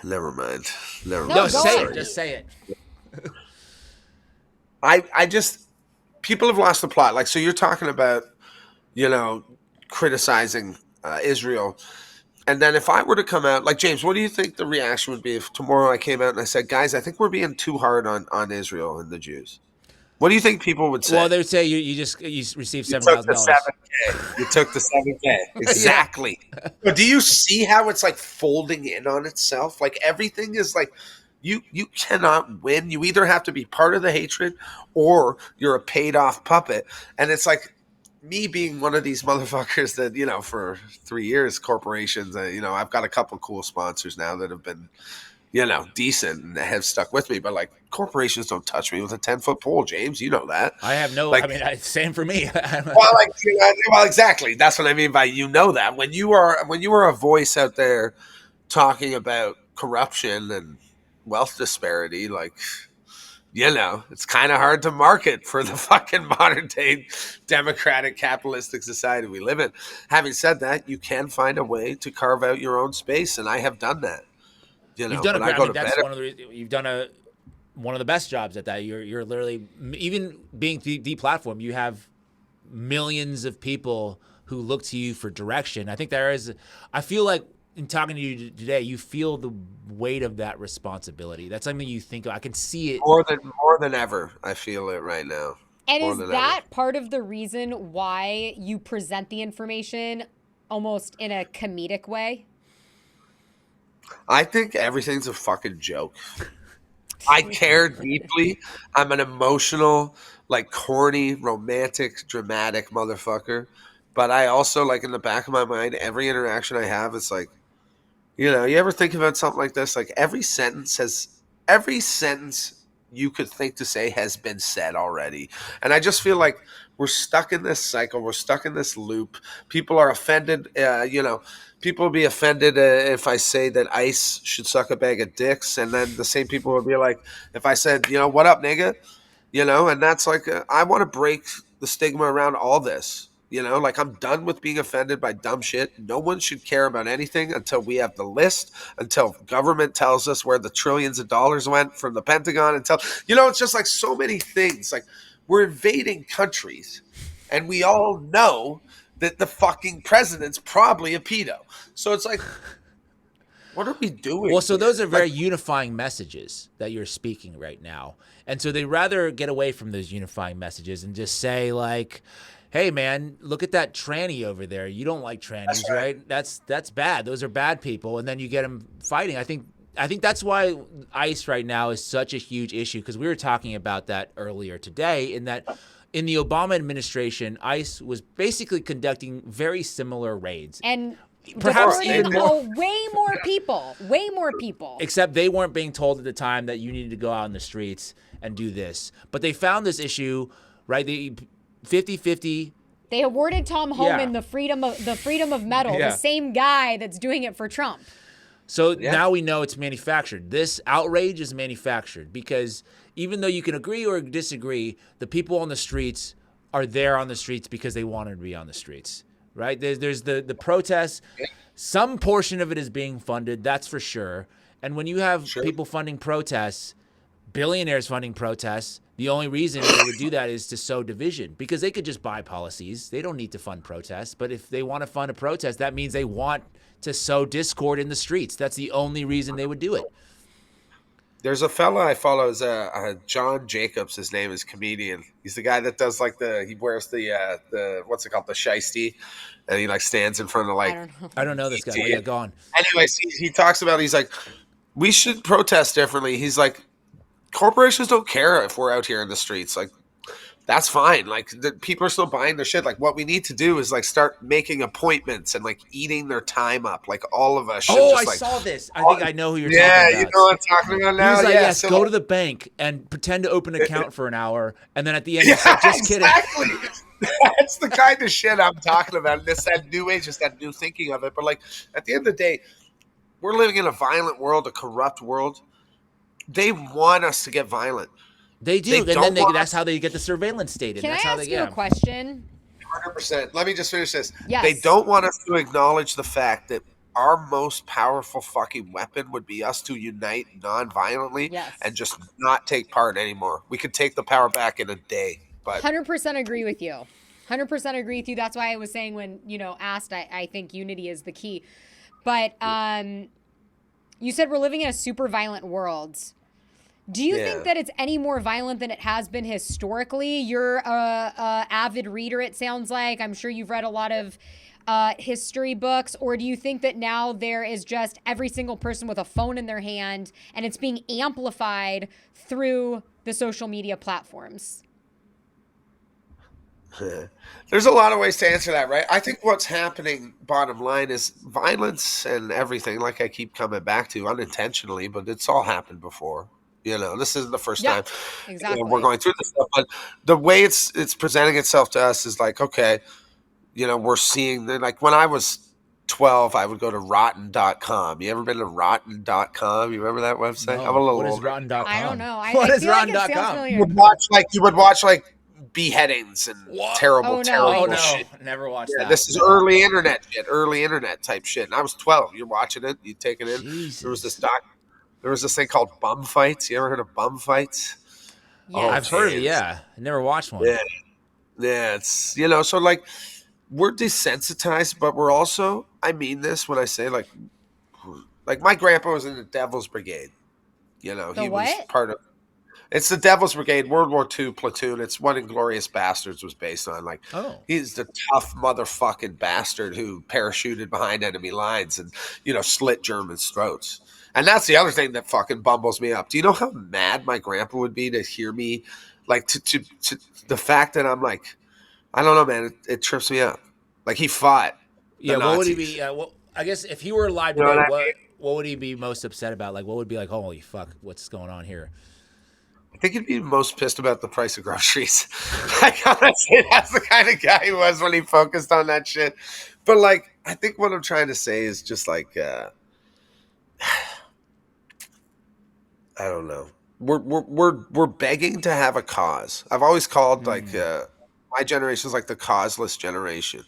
Never mind. No, say it. Just say it. I just, people have lost the plot. Like, so you're talking about, criticizing Israel. And then if I were to come out, like, James, what do you think the reaction would be if tomorrow I came out and I said, guys, I think we're being too hard on Israel and the Jews? What do you think people would say? Well, they would say you received $7,000. You took the $7K. Exactly. But do you see how it's like folding in on itself? Like everything is like you cannot win. You either have to be part of the hatred or you're a paid off puppet. And it's like me being one of these motherfuckers that, for 3 years, corporations, I've got a couple cool sponsors now that have been decent and have stuck with me, but like corporations don't touch me with a 10-foot pole, James. You know that. I have no. Same for me. well, exactly. That's what I mean by that. When you are a voice out there talking about corruption and wealth disparity, it's kind of hard to market for the fucking modern day democratic capitalistic society we live in. Having said that, you can find a way to carve out your own space, and I have done that. You've done you've done one of the best jobs at that. You're literally, even being deplatformed, you have millions of people who look to you for direction. I think I feel like in talking to you today, you feel the weight of that responsibility. That's something you think of. I can see it more than ever. I feel it right now. And More is than that ever. part of the reason why you present the information almost in a comedic way? I think everything's a fucking joke. I care deeply. I'm an emotional, like corny, romantic, dramatic motherfucker. But I also, like, in the back of my mind, every interaction I have, it's like, you know, you ever think about something like this? Like every sentence you could think to say has been said already. And I just feel like we're stuck in this cycle. We're stuck in this loop. People are offended. People will be offended if I say that ICE should suck a bag of dicks. And then the same people will be like, if I said, what up, nigga? And that's like, I want to break the stigma around all this. Like, I'm done with being offended by dumb shit. No one should care about anything until we have the list, until government tells us where the trillions of dollars went from the Pentagon, until, it's just like so many things. Like, we're invading countries and we all know that the fucking president's probably a pedo. So it's like, what are we doing? Well, so here? those are very unifying messages that you're speaking right now. And so they rather get away from those unifying messages and just say, like, hey, man, look at that tranny over there. You don't like trannies, That's right? That's bad. Those are bad people. And then you get them fighting. I think that's why ICE right now is such a huge issue, because we were talking about that earlier today, in that in the Obama administration, ICE was basically conducting very similar raids. And perhaps even way more people. Except they weren't being told at the time that you needed to go out in the streets and do this. But they found this issue, right? The 50-50. They awarded Tom Homan the freedom of medal, the same guy that's doing it for Trump. So now we know it's manufactured. This outrage is manufactured, because even though you can agree or disagree, the people on the streets are there on the streets because they wanted to be on the streets. Right? There's the protests. Some portion of it is being funded, that's for sure. And when you have people funding protests, billionaires funding protests, the only reason they would do that is to sow division, because they could just buy policies. They don't need to fund protests. But if they want to fund a protest, that means they want to sow discord in the streets. That's the only reason they would do it. There's a fella I follow, is John Jacobs. His name is comedian. He's the guy that does he wears the what's it called, the shiesty, and he like stands in front of like. I don't know this guy. Yeah, go on. Anyways, he talks about, he's like, we should protest differently. He's like, corporations don't care if we're out here in the streets. Like, that's fine. Like, people are still buying their shit. Like, what we need to do is like start making appointments and like eating their time up. Like, all of us should saw this. I think I know who you're talking about. Yeah, you know what I'm talking about now? He was like, yeah, go to the bank and pretend to open an account for an hour, and then at the end, he's like, just kidding. Exactly. That's the kind of shit I'm talking about. This that new age, just that new thinking of it. But like, at the end of the day, we're living in a violent world, a corrupt world. They want us to get violent. They do, that's how they get the surveillance state. Can that's I how ask you a question? 100%. Let me just finish this. Yes. They don't want us to acknowledge the fact that our most powerful fucking weapon would be us to unite non-violently and just not take part anymore. We could take the power back in a day. But 100% agree with you. 100% agree with you. That's why I was saying when, asked, I think unity is the key. But you said we're living in a super violent world. Do you think that it's any more violent than it has been historically? You're a avid reader, it sounds like. I'm sure you've read a lot of history books. Or do you think that now there is just every single person with a phone in their hand and it's being amplified through the social media platforms? There's a lot of ways to answer that, right? I think what's happening, bottom line, is violence and everything, like I keep coming back to, unintentionally, but it's all happened before. This isn't the first time exactly. We're going through this stuff. But the way it's presenting itself to us is like, okay, we're seeing like when I was 12, I would go to rotten.com. You ever been to rotten.com? You remember that website? No. I'm a little What is older. I don't know. What is feel like rotten.com? You would watch beheadings and terrible shit. Never watched that. This is early internet type shit. And I was 12. You're watching it, you take it in. Jesus. There was this thing called bum fights. You ever heard of bum fights? Yeah. I've heard of it, yeah. I never watched one. Yeah, it's, so like, we're desensitized, but we're also, I mean this when I say, like, Like my grandpa was in the Devil's Brigade. You know, The he was what? part of. It's the Devil's Brigade, World War II platoon. It's what Inglorious Bastards was based on. Like, Oh. he's the tough motherfucking bastard who parachuted behind enemy lines and, you know, slit Germans' throats. And that's the other thing that fucking bumbles me up. Do you know how mad my grandpa would be to hear me, like, to the fact that I'm like, I don't know, man, it trips me up. Like, he fought the Yeah, what would he Nazis. be? Well, I guess if he were alive You know today, what I mean? what would he be most upset about? Like, what would be like, holy fuck, what's going on here? I think he'd be most pissed about the price of groceries. Like, honestly, that's the kind of guy he was when he focused on that shit. But like, I think what I'm trying to say is just like, I don't know. We're begging to have a cause. I've always called like my generation is like the causeless generation,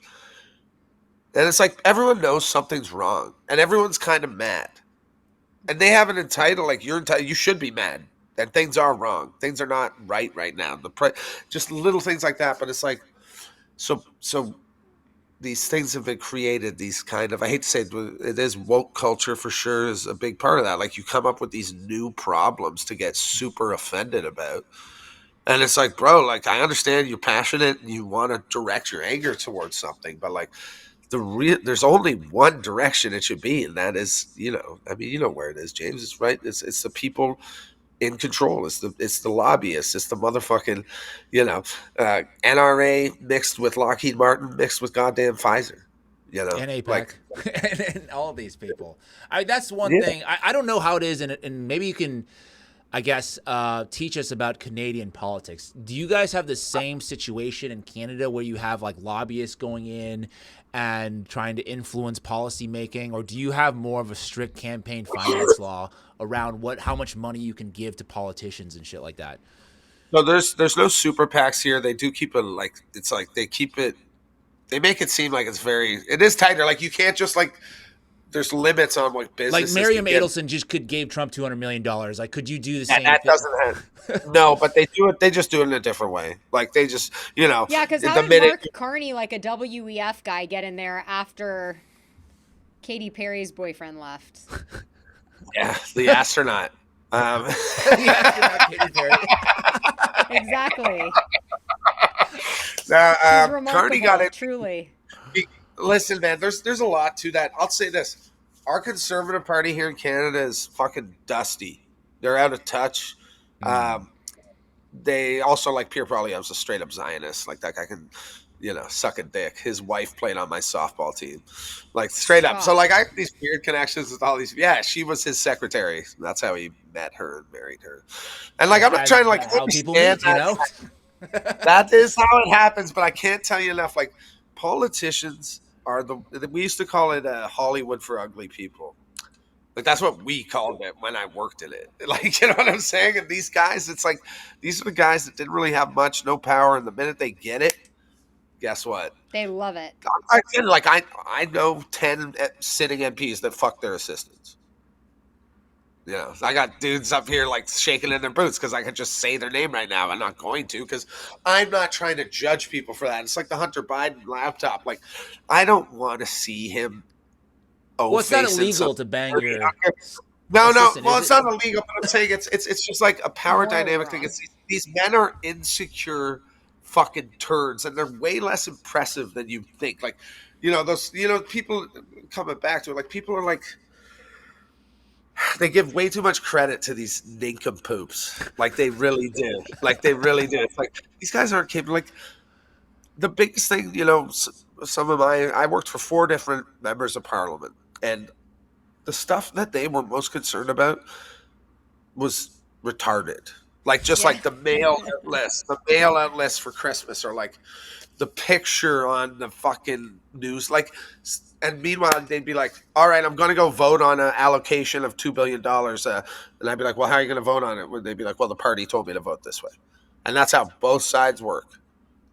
and it's like everyone knows something's wrong, and everyone's kind of mad, and they have an entitled like you're entitled. You should be mad that things are wrong. Things are not right now. Just little things like that. But it's like so these things have been created. These kind of I hate to say it is woke culture for sure is a big part of that. Like you come up with these new problems to get super offended about. And it's like, bro, like I understand you're passionate and you want to direct your anger towards something, but like there's only one direction it should be, and that is, you know, I mean, you know where it is, James. It's right. It's the people in control. It's the lobbyists. It's the motherfucking, you know, NRA mixed with Lockheed Martin mixed with goddamn Pfizer. You know, And APEC, like and all these people. That's one thing. I don't know how it is, and maybe you can, I guess, teach us about Canadian politics. Do you guys have the same situation in Canada where you have like lobbyists going in and trying to influence policy making, or do you have more of a strict campaign finance law around how much money you can give to politicians and shit like that? no, there's no super PACs here. They do keep it like it's like they keep it. They make it seem like it is tighter. Like you can't just like there's limits on what businesses. Like Miriam Adelson just gave Trump $200 million. Like, could you do the same that thing? doesn't have no, but they do it. They just do it in a different way. Like they just, you know, Yeah, because how did Mark Carney, like a WEF guy, get in there after Katy Perry's boyfriend left? Yeah, the astronaut. The astronaut Katy Perry. Exactly. Carney got it. Truly. Listen, man, there's a lot to that. I'll say this. Our Conservative Party here in Canada is fucking dusty. They're out of touch. They also, like, Pierre Poilievre's a straight up Zionist. Like, that guy can, you know, suck a dick. His wife played on my softball team. Like, straight up. So, like, I have these weird connections with all these. Yeah, she was his secretary. That's how he met her and married her. And, like, I'm not trying to, like, how people meet, you know? That is how it happens, but I can't tell you enough. Like, politicians are we used to call it Hollywood for ugly people. Like that's what we called it when I worked in it. Like, you know what I'm saying? And these guys, it's like these are the guys that didn't really have much, no power, and the minute they get it, guess what? They love it. I know 10 sitting MPs that fuck their assistants. You know, I got dudes up here like shaking in their boots because I could just say their name right now. I'm not going to because I'm not trying to judge people for that. It's like the Hunter Biden laptop. Like, I don't want to see him. Well, it's not illegal to bang your. No. Well, it's not illegal, but I'm saying it's just like a power dynamic thing. It's these men are insecure fucking turds, and they're way less impressive than you think. Like, you know, those, you know, people coming back to it. Like, people are like. They give way too much credit to these nincompoops. Like they really do. It's like these guys aren't capable. Like the biggest thing, you know, I worked for 4 different members of parliament, and the stuff that they were most concerned about was retarded. Like just like the mail out list for Christmas, or like the picture on the fucking news. Like, and meanwhile, they'd be like, all right, I'm going to go vote on an allocation of $2 billion. And I'd be like, well, how are you going to vote on it? They'd be like, well, the party told me to vote this way. And that's how both sides work.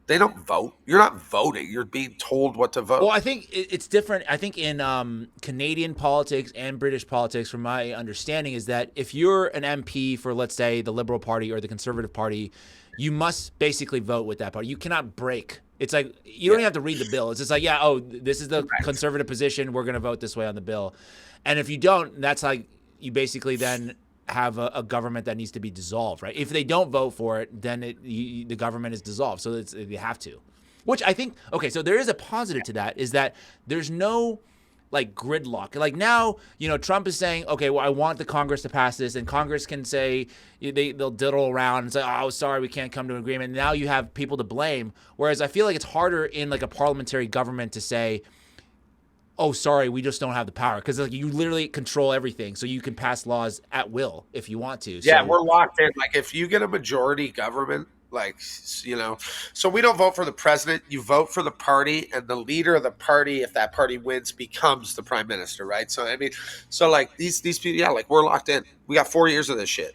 They don't vote. You're not voting. You're being told what to vote. Well, I think it's different. I think in Canadian politics and British politics, from my understanding, is that if you're an MP for, let's say, the Liberal Party or the Conservative Party, you must basically vote with that party. You cannot break. It's like you don't even have to read the bill. It's just like, this is the conservative position. We're going to vote this way on the bill. And if you don't, that's like you basically then have a government that needs to be dissolved, right? If they don't vote for it, then the government is dissolved. So they have to. Which I think, okay, so there is a positive to that, is that there's no like gridlock. Like now, Trump is saying, okay, well, I want the Congress to pass this, and Congress can say they'll diddle around and say, oh, sorry, we can't come to an agreement. Now you have people to blame. Whereas I feel like it's harder in like a parliamentary government to say, oh, sorry, we just don't have the power, because like you literally control everything, so you can pass laws at will if you want to. Yeah, we're locked in. Like if you get a majority government, like, so we don't vote for the president. You vote for the party, and the leader of the party, if that party wins, becomes the prime minister, right? So I mean, so like these people, yeah, like we're locked in. We got 4 years of this shit.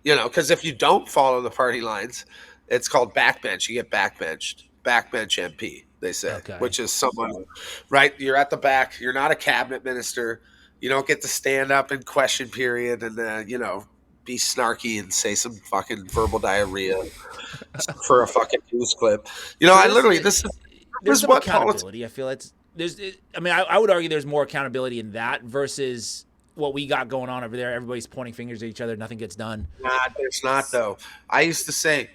Because if you don't follow the party lines, it's called backbench. You get backbench MP. They say, okay. Which is someone, right? You're at the back. You're not a cabinet minister. You don't get to stand up in question period and, be snarky and say some fucking verbal diarrhea for a fucking news clip. This is what accountability. I feel I would argue there's more accountability in that versus what we got going on over there. Everybody's pointing fingers at each other. Nothing gets done. Nah, there's not, though. I used to say,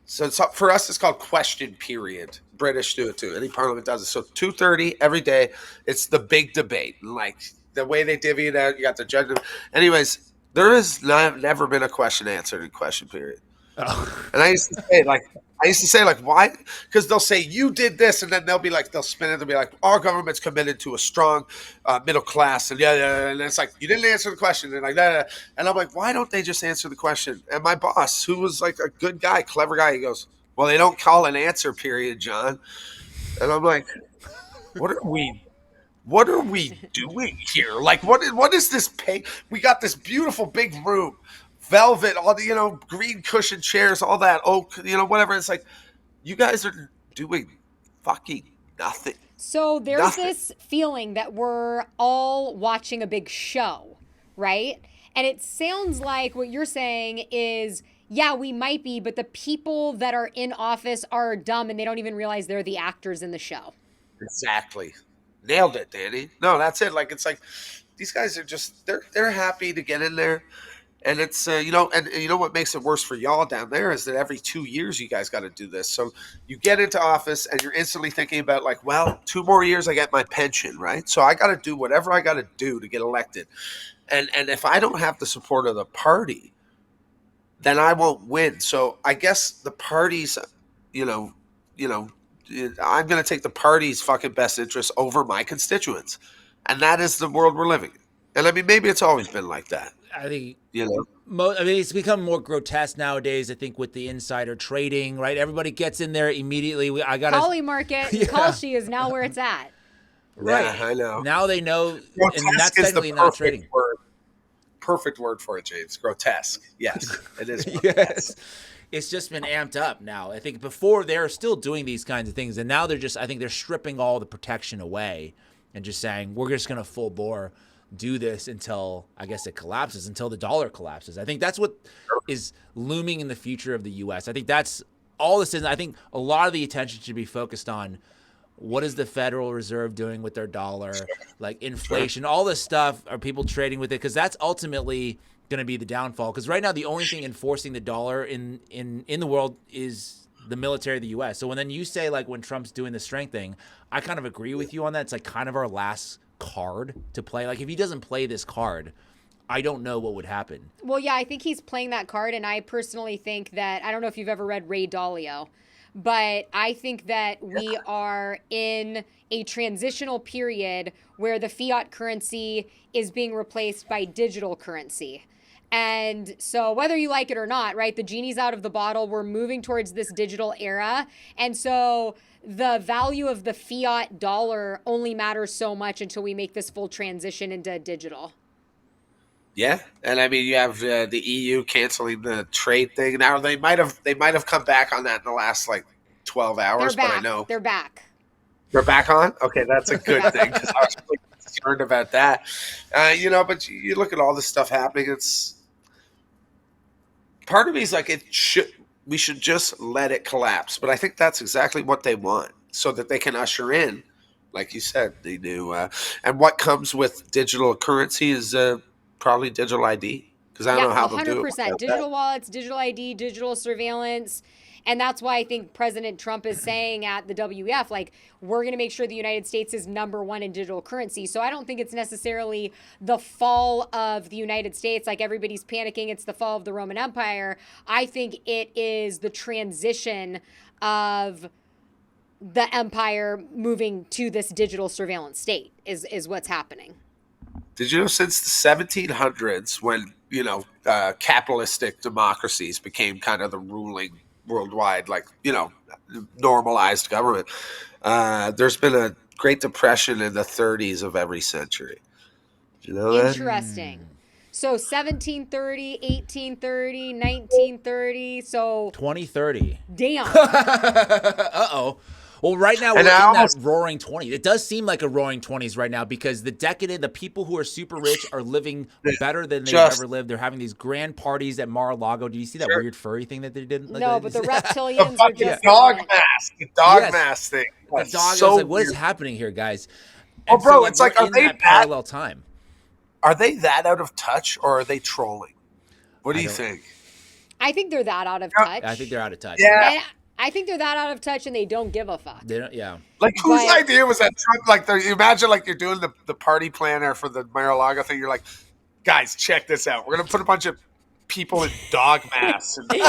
so for us, it's called question period. British do it too. Any parliament does it. So 2:30 every day. It's the big debate. Like the way they divvy it out, you got the judge. Anyways, there has never been a question answered in question period. Oh. And I used to say, why? Because they'll say you did this, and then they'll spin it and be like, our government's committed to a strong middle class, and and it's like you didn't answer the question, and like that, and I'm like, why don't they just answer the question? And my boss, who was like a good guy, clever guy, he goes, well, they don't call an answer period, John. And I'm like, what are we doing here? Like, what is this pay? We got this beautiful big room. Velvet, all the, green cushion chairs, all that oak, whatever. It's like, you guys are doing fucking nothing. So there's this feeling that we're all watching a big show, right? And it sounds like what you're saying is, yeah, we might be, but the people that are in office are dumb and they don't even realize they're the actors in the show. Exactly. Nailed it, Danny. No, that's it. Like, it's like, these guys are just, they're happy to get in there. And it's, and what makes it worse for y'all down there is that every 2 years you guys got to do this. So you get into office and you're instantly thinking about like, well, 2 more years I get my pension, right? So I got to do whatever I got to do to get elected. And if I don't have the support of the party, then I won't win. So I guess the parties, I'm going to take the party's fucking best interest over my constituents. And that is the world we're living in. And I mean, maybe it's always been like that. I think it's become more grotesque nowadays. I think with the insider trading, right? Everybody gets in there immediately. I got Collie market. Yeah. Kalshi is now where it's at. Right. Yeah, I know. Now they know, grotesque and that's technically not trading. Perfect word for it, James. Grotesque. Yes, it is. Yes. It's just been amped up now. I think before they were still doing these kinds of things, and now I think they're stripping all the protection away and just saying we're just going to full bore do this until, I guess, it collapses, until the dollar collapses. I think that's what is looming in the future of the U.S. I think that's all this is. I think a lot of the attention should be focused on what is the Federal Reserve doing with their dollar, like inflation, all this stuff. Are people trading with it? Because that's ultimately going to be the downfall. Because right now, the only thing enforcing the dollar in the world is the military of the U.S. So then you say, like, when Trump's doing the strength thing, I kind of agree with you on that. It's like kind of our last card to play. Like, if he doesn't play this card, I don't know what would happen. Well, yeah, I think he's playing that card, and I personally think that, I don't know if you've ever read Ray Dalio, but I think that we are in a transitional period where the fiat currency is being replaced by digital currency. And so whether you like it or not, right, the genie's out of the bottle. We're moving towards this digital era. And so the value of the fiat dollar only matters so much until we make this full transition into digital. Yeah, and I mean, you have the EU canceling the trade thing. Now they might have come back on that in the last like 12 hours, but I know they're back. They're back on. Okay, that's a good thing because I was really concerned about that. But you look at all this stuff happening. It's part of me is like we should just let it collapse. But I think that's exactly what they want, so that they can usher in like you said, they do. And what comes with digital currency is probably digital ID, because I don't Yeah, know how they'll do it 100%. without that. Digital wallets, digital ID, digital surveillance. And that's why I think President Trump is saying at the WEF, like, we're going to make sure the United States is number one in digital currency. So I don't think it's necessarily the fall of the United States, like everybody's panicking, it's the fall of the Roman Empire. I think it is the transition of the empire moving to this digital surveillance state is what's happening. Did you know since the 1700s, when capitalistic democracies became kind of the ruling worldwide, like normalized government, there's been a Great Depression in the 30s of every century. Did you know that? Interesting. So 1730, 1830, 1930. So 2030. damn. Uh-oh. Well, right now we're And in I almost- that roaring 20s. It does seem like a roaring 20s right now because the people who are super rich are living better than they've ever lived. They're having these grand parties at Mar-a-Lago. Did you see that weird furry thing that they did? No, but the The reptilians are fucking just dog on it. mask. The dog Yes. mask thing. The That's dog. so I was like, what is weird. happening here, guys? Oh, And bro, so, it's like, we're are in they that parallel time? Are they that out of touch, or are they trolling? What do I you don't- think? I think they're that out of touch. I think they're out of touch. Yeah. And I think they're that out of touch and they don't give a fuck. They don't. Yeah. Like, whose But- idea was that? Trump, like, you imagine, like, you're doing the party planner for the Mar-a-Lago thing. You're like, guys, check this out. We're gonna put a bunch of people in dog masks. And It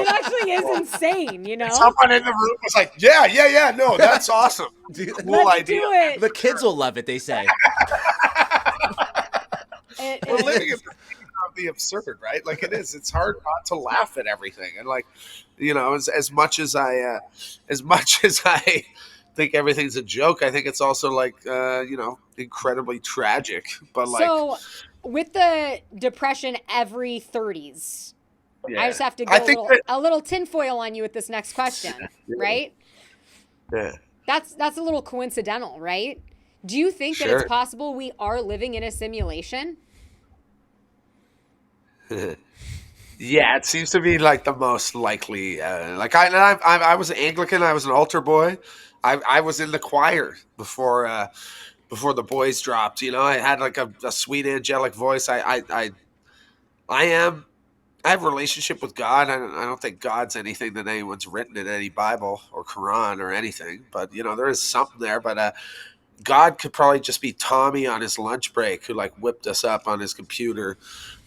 actually is insane, you know? someone in the room was like, yeah, no, that's awesome. Dude, Cool Let's idea. do it. the kids will love it. They say. We're living in the absurd, right? Like, it is. It's hard not to laugh at everything, and like, as much as I think everything's a joke, I think it's also like incredibly tragic. But like, So, with the depression every 30s, yeah. I just have to I go think a little tinfoil on you with this next question, right? Yeah. That's a little coincidental, right? Do you think that Sure. it's possible we are living in a simulation? Yeah, it seems to be like the most likely. Like I was an Anglican. I was an altar boy. I was in the choir before the boys dropped. I had like a sweet angelic voice. I have a relationship with God. I don't think God's anything that anyone's written in any Bible or Quran or anything. But there is something there. But God could probably just be Tommy on his lunch break who like whipped us up on his computer.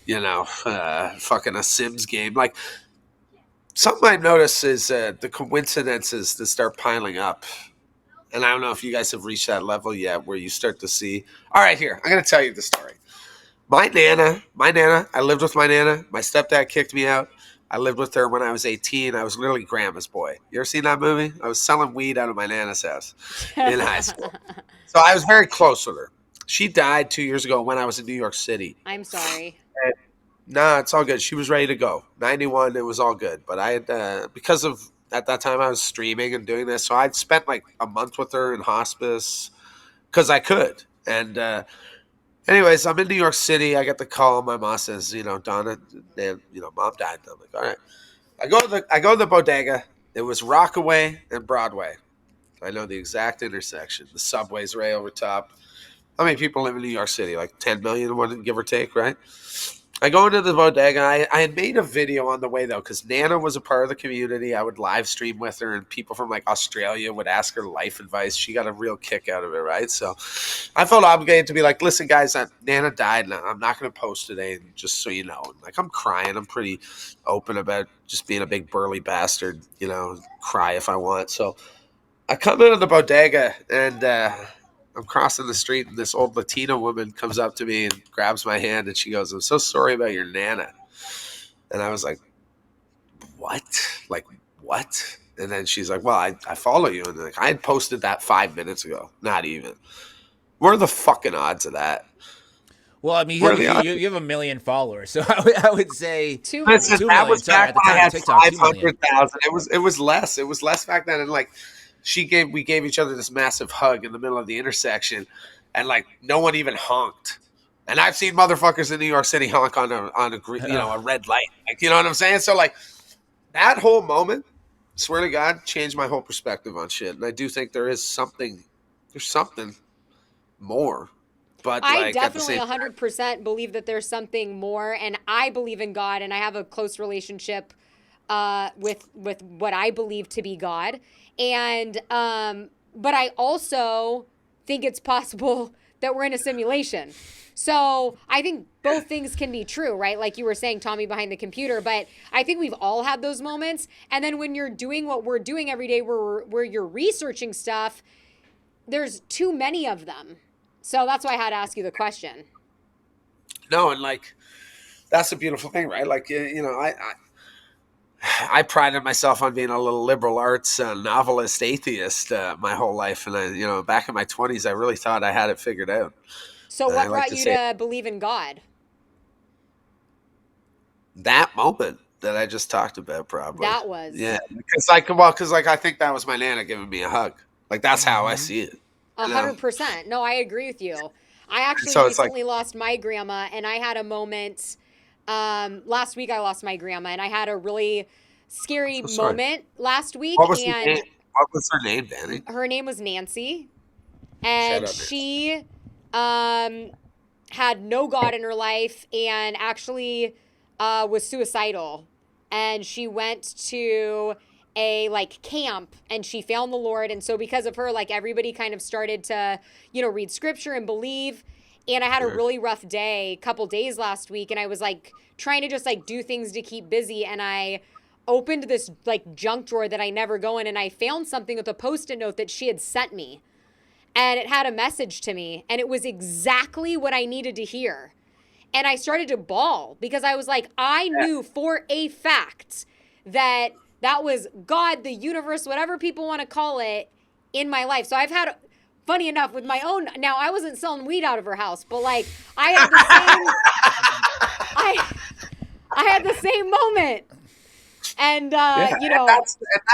Fucking a Sims game. Like, something I notice is the coincidences that start piling up. And I don't know if you guys have reached that level yet where you start to see. All right, here, I'm going to tell you the story. My Nana, I lived with my Nana. My stepdad kicked me out. I lived with her when I was 18. I was literally grandma's boy. You ever seen that movie? I was selling weed out of my Nana's house in high school. So I was very close with her. She died 2 years ago when I was in New York City. I'm sorry. Nah, it's all good. She was ready to go. 91, it was all good. But I had, because of, at that time I was streaming and doing this, so I'd spent like a month with her in hospice because I could. And anyways, I'm in New York City. I get the call. My mom says, Donna, mom died. I'm like, all right. I go to the bodega. It was Rockaway and Broadway. I know the exact intersection. The subway's right over top. How many people live in New York City? Like 10 million, give or take, right? I go into the bodega. I had made a video on the way, though, because Nana was a part of the community. I would live stream with her, and people from, like, Australia would ask her life advice. She got a real kick out of it, right? So I felt obligated to be like, listen, guys, Nana died, and I'm not going to post today, just so you know. Like, I'm crying. I'm pretty open about just being a big burly bastard, cry if I want. So I come out of the bodega, and I'm crossing the street, and this old Latina woman comes up to me and grabs my hand, and she goes, I'm so sorry about your Nana. And I was like, what? Like, what? And then she's like, well, I follow you. And like, I had posted that 5 minutes ago. Not even. What are the fucking odds of that? Well, I mean, What are the odds? you have 1 million followers, so I would say 2 Listen, 2 that million. was Sorry, back at the when I time had of TikTok, 2 million. 500,000. It was less. It was less back then. And like, we gave each other this massive hug in the middle of the intersection, and like no one even honked. And I've seen motherfuckers in New York City honk on a green, a red light. Like, you know what I'm saying? So like that whole moment, swear to God, changed my whole perspective on shit. And I do think there is something there's something more. But I like at the definitely same time, 100% believe that there's something more, and I believe in God, and I have a close relationship with what I believe to be God, and but I also think it's possible that we're in a simulation. So I think both things can be true, right? Like you were saying, Tommy behind the computer, but I think we've all had those moments. And then when you're doing what we're doing every day, where you're researching stuff, there's too many of them. So that's why I had to ask you the question. no, and like that's a beautiful thing, right? Like I prided myself on being a little liberal arts novelist atheist my whole life, and back in my 20s, I really thought I had it figured out. So And I what like brought to you say to believe in God? that moment that I just talked about, probably. That was Yeah, because I think that was my nana giving me a hug. Like that's how I see it. a You know, 100%. No, I agree with you. I and actually so it's like, recently lost my grandma, and I had a moment. Last week I lost my grandma, and I had a really scary so sorry. moment last week. What was her name? And What was her name, Danny? her name was Nancy, Shout and out, Nancy. she um, had no God in her life, and actually was suicidal. And she went to a like camp, and she found the Lord. And so because of her, like everybody kind of started to, read scripture and believe. And I had a Sure. really rough day, couple days last week, and I was like trying to just like do things to keep busy. And I opened this like junk drawer that I never go in, and I found something with a post-it note that she had sent me. And it had a message to me, and it was exactly what I needed to hear. And I started to bawl because I was like, I knew for a fact that that was God, the universe, whatever people want to call it, in my life. So I've had, funny enough, with my own, now I wasn't selling weed out of her house, but like I had the I had the same moment. And Yeah, and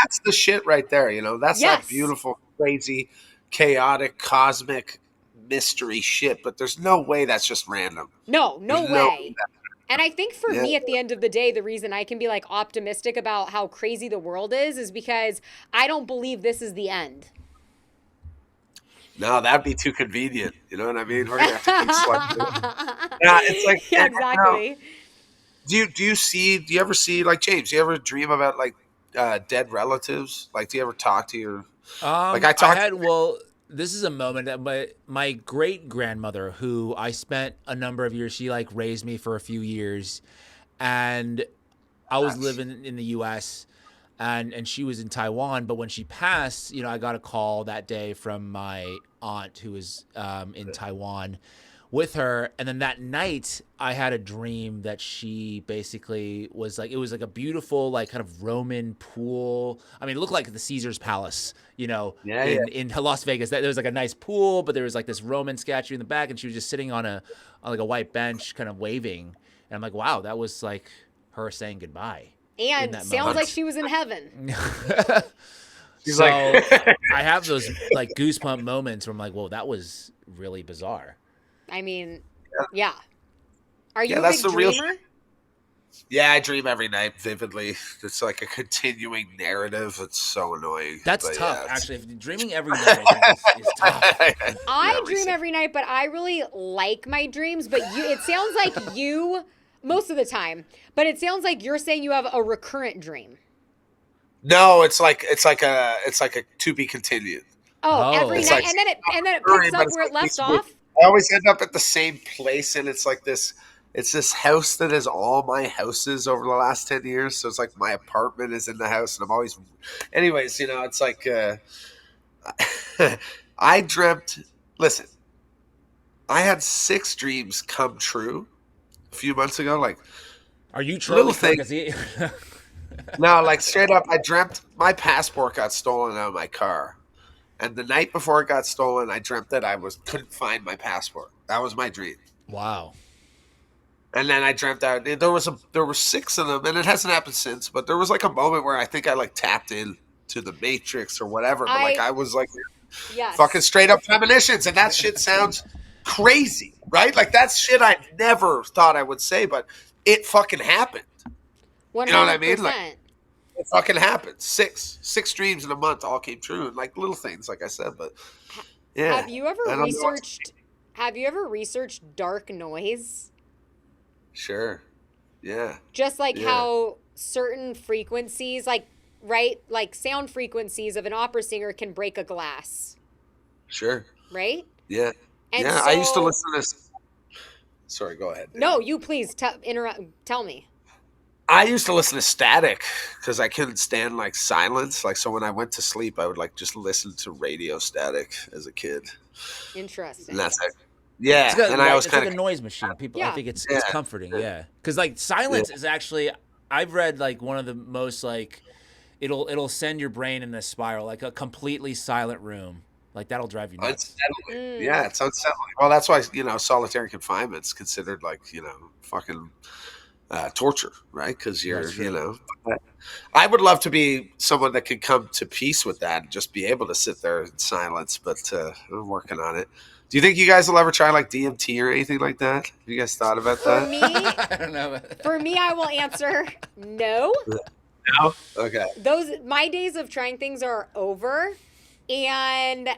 that's the shit right there. That's that yes. beautiful, crazy, chaotic, cosmic mystery shit. But there's no way that's just random. No, There's no no. way. And I think for Yeah. me, at the end of the day, the reason I can be like optimistic about how crazy the world is because I don't believe this is the end. No, that'd be too convenient. You know what I mean? We're gonna have to keep slugging through it. Yeah, it's like, Yeah, exactly. do you ever see, like, James? Do you ever dream about like dead relatives? Like, do you ever talk to your like I I talked had to well, this is a moment that my great grandmother, who I spent a number of years, she like raised me for a few years, and I was that's living in the U.S. and she was in Taiwan. But when she passed, I got a call that day from my aunt who was in Taiwan with her, and then that night I had a dream that she basically was like, it was like a beautiful like kind of Roman pool. I mean, it looked like the Caesar's Palace, yeah, yeah. in Las Vegas. There was like a nice pool, but there was like this Roman statue in the back, and she was just sitting on like a white bench, kind of waving. And I'm like, wow, that was like her saying goodbye in And that sounds like moment. she was in heaven. He's So like, I have those like goosebump moments where I'm like, whoa, that was really bizarre. I mean, yeah. Are yeah, you a that's big the real. dreamer? Yeah, I dream every night vividly. It's like a continuing narrative. It's so annoying. That's But tough, yeah, actually. If you're dreaming every night, I think is tough. I we dream see. every night, but I really like my dreams. But it sounds like you, most of the time, but it sounds like you're saying you have a recurrent dream. No, it's like a to be continued. Oh, every Oh, It's night, like and then it recurring, picks but up it's where like it left these weird. off. I always end up at the same place, and it's like this. It's this house that is all my houses over the last 10 years. So it's like my apartment is in the house, and I'm always. Anyways, it's like I dreamt. Listen, I had 6 dreams come true a few months ago. Like are you little Charlie Kirk? things. Is he? No, like straight up, I dreamt my passport got stolen out of my car. And the night before it got stolen, I dreamt that I couldn't find my passport. That was my dream. Wow. And then I dreamt out there were 6 of them, and it hasn't happened since. But there was like a moment where I think I like tapped in to the Matrix or whatever. But like I I was like fucking Yes, straight up premonitions, and that shit sounds crazy, right? Like that's shit I never thought I would say, but it fucking happened. one You know what I hundred mean? Like percent. it fucking happened. Six dreams in a month all came true, and like little things, like I said. But Yeah. Have you ever researched? Have you ever researched dark noise? Sure. Yeah. Just like how certain frequencies, like sound frequencies of an opera singer can break a glass. Sure. Right? Yeah. And I used to listen to this. Sorry, go ahead. No, you please tell me. I used to listen to static because I couldn't stand like silence. Like, so when I went to sleep, I would like just listen to radio static as a kid. Interesting. And that's it. Yeah, and I was kind of like a noise machine. People, I think it's comforting. Yeah, because like silence is actually, I've read like one of the most like, it'll send your brain in a spiral, like a completely silent room. Like that'll drive you nuts. Unsettling. Yeah, it's unsettling. Well, that's why solitary confinement's considered like fucking torture, right? Because you're I would love to be someone that could come to peace with that and just be able to sit there in silence. But I'm working on it. Do you think you guys will ever try like DMT or anything like that? Have you guys thought about that? For me, I don't know. For me, I will answer no. No? Okay. My days of trying things are over. And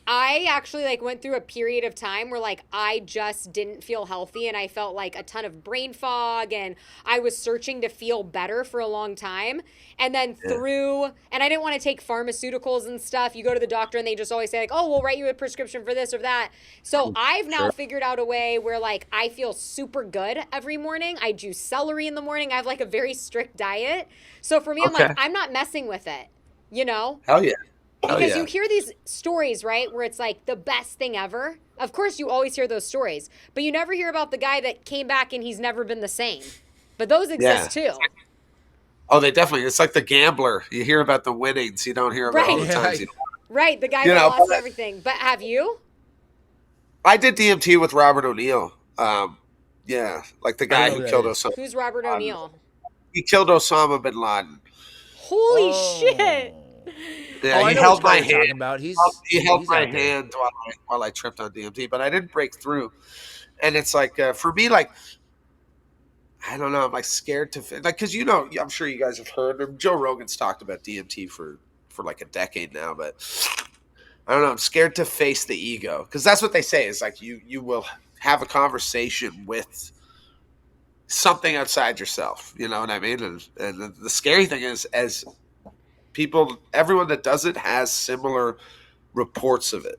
I actually like went through a period of time where like I just didn't feel healthy and I felt like a ton of brain fog and I was searching to feel better for a long time. And then and I didn't want to take pharmaceuticals and stuff. You go to the doctor and they just always say like, oh, we'll write you a prescription for this or that. So I've now figured out a way where like I feel super good every morning. I juice celery in the morning. I have like a very strict diet. So for me, I'm like, I'm not messing with it, Hell yeah. Because you hear these stories, right, where it's like the best thing ever. Of course, you always hear those stories, but you never hear about the guy that came back and he's never been the same. But those exist too. Oh, they definitely. It's like the gambler. You hear about the winnings. You don't hear about all the times. Right, the guy that lost everything. But have you? I did DMT with Robert O'Neill. Like the guy who killed Osama. Who's Robert O'Neill? He killed Osama bin Laden. Holy shit. Yeah, he held my hand. He held my hand hand while I tripped on DMT, but I didn't break through. And it's like for me, like I don't know, I'm like scared to like because I'm sure you guys have heard. Joe Rogan's talked about DMT for like a decade now, but I don't know. I'm scared to face the ego because that's what they say is like you will have a conversation with something outside yourself. You know what I mean? And the scary thing is as everyone that does it has similar reports of it,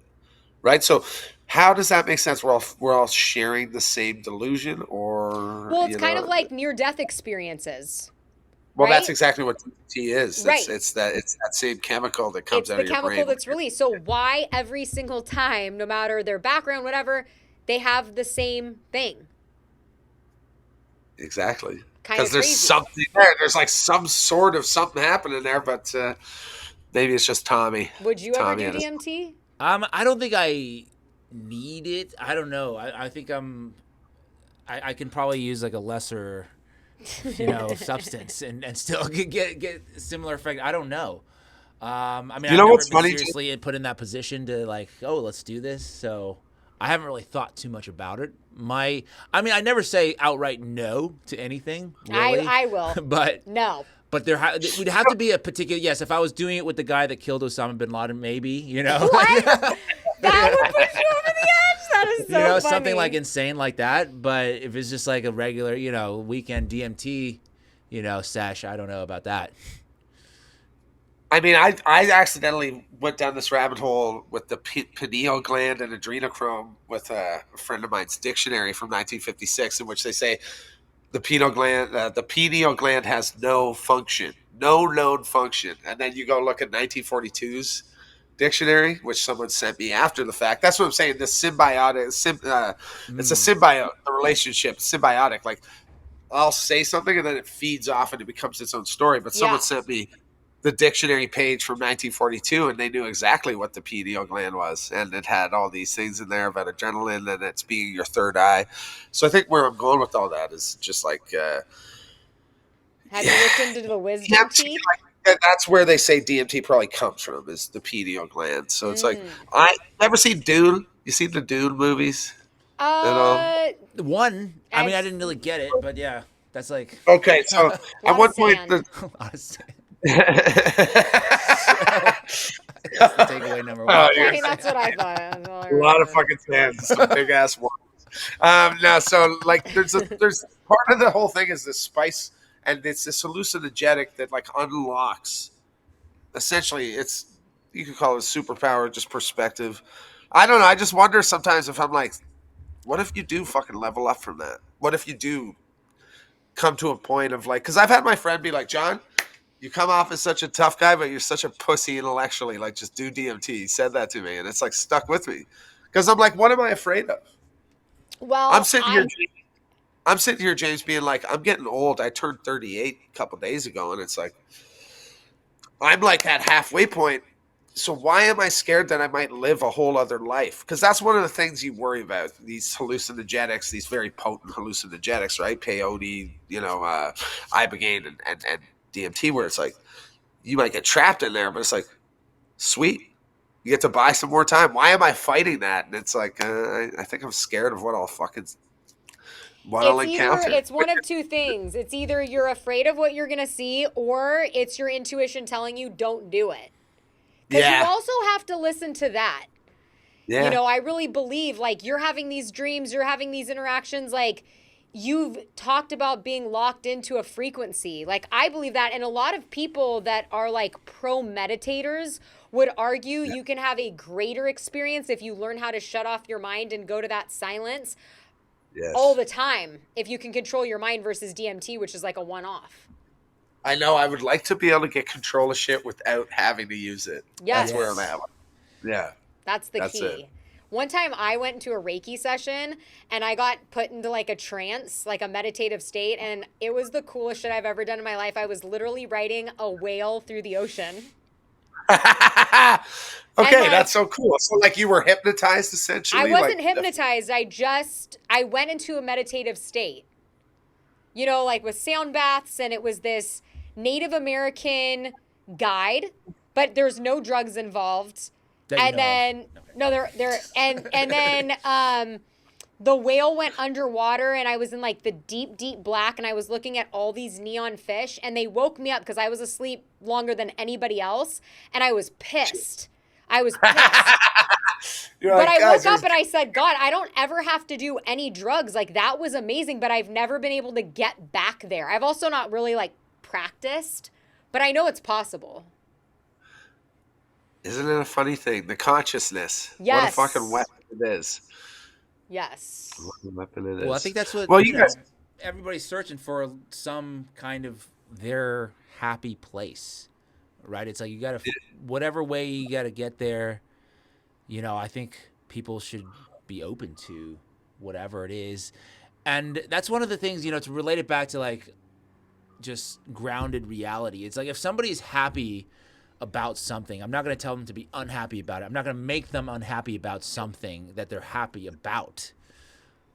right? So how does that make sense? We're all sharing the same delusion, or it's kind of like near-death experiences. Well, right? That's exactly what DMT is. Right. It's that same chemical that comes out of your brain. It's the chemical that's released. So why every single time, no matter their background, whatever, they have the same thing? Exactly. Because there's something there. There's like some sort of something happening there, but maybe it's just Tommy. Would you ever do DMT? I don't think I need it. I don't know. I think I can probably use like a lesser, substance and still get similar effect. I don't know. I mean, I've never been seriously put in that position to like, oh, let's do this. So I haven't really thought too much about it. I never say outright no to anything. Really. I will. But no. But would have to be a particular yes. If I was doing it with the guy that killed Osama bin Laden, maybe What? That would push you over the edge. That is so funny. Something like insane like that. But if it's just like a regular, weekend DMT, sesh, I don't know about that. I mean, I accidentally went down this rabbit hole with the pineal gland and adrenochrome with a friend of mine's dictionary from 1956, in which they say the pineal gland has no function, no known function. And then you go look at 1942's dictionary, which someone sent me after the fact. That's what I'm saying. The symbiotic, it's a symbiote. The relationship, symbiotic. Like I'll say something and then it feeds off and it becomes its own story. But someone sent me the dictionary page from 1942, and they knew exactly what the pineal gland was, and it had all these things in there about adrenaline and it's being your third eye. So I think where I'm going with all that is just like, have you looked into the wisdom teeth? That's where they say DMT probably comes from, is the pineal gland. So it's like, I never seen Dune. You seen the Dune movies? One. I mean, I didn't really get it, but yeah, that's like okay. So at one point, That's the takeaway number one. Oh, I mean, that's what I thought. A lot of fucking sands, some big ass ones. No, so like there's part of the whole thing is this spice, and it's this hallucinogenic that like unlocks. Essentially, it's you could call it a superpower, just perspective. I don't know. I just wonder sometimes if I'm like, what if you do fucking level up from that? What if you do come to a point of like, because I've had my friend be like, John, you come off as such a tough guy, but you're such a pussy intellectually. Like, just do DMT. He said that to me, and it's like stuck with me because I'm like, what am I afraid of? Well, I'm sitting here, James, being like, I'm getting old. I turned 38 a couple days ago, and it's like, I'm like at halfway point. So why am I scared that I might live a whole other life? Because that's one of the things you worry about. These hallucinogenics, these very potent hallucinogenics, right? Peyote, ibogaine, and DMT, where it's like you might get trapped in there, but it's like, sweet, you get to buy some more time. Why am I fighting that? And it's like, I think I'm scared of what I'll encounter. It's one of two things. It's either you're afraid of what you're going to see, or it's your intuition telling you don't do it. Because you also have to listen to that. Yeah. You know, I really believe, like, you're having these dreams, you're having these interactions, like, you've talked about being locked into a frequency. Like, I believe that. And a lot of people that are, like, pro-meditators would argue you can have a greater experience if you learn how to shut off your mind and go to that silence all the time. If you can control your mind versus DMT, which is like a one-off. I know. I would like to be able to get control of shit without having to use it. Yes. That's where I'm at. Yeah. That's the key. It. One time I went into a Reiki session and I got put into like a trance, like a meditative state. And it was the coolest shit I've ever done in my life. I was literally riding a whale through the ocean. Okay, that's so cool. So like you were hypnotized essentially? I wasn't hypnotized. I went into a meditative state. You know, like with sound baths, and it was this Native American guide, but there's no drugs involved. And then the whale went underwater, and I was in like the deep, deep black, and I was looking at all these neon fish, and they woke me up because I was asleep longer than anybody else, and I was pissed. But I woke up and I said, God, I don't ever have to do any drugs. Like, that was amazing, but I've never been able to get back there. I've also not really like practiced, but I know it's possible. Isn't it a funny thing? The consciousness. Yes. What a fucking weapon it is. Yes. What a weapon it is. Well, I think that's what everybody's searching for, some kind of their happy place, right? It's like you got to, whatever way you got to get there, you know, I think people should be open to whatever it is. And that's one of the things, you know, to relate it back to like just grounded reality. It's like if somebody's happy about something, I'm not going to tell them to be unhappy about it. I'm not going to make them unhappy about something that they're happy about,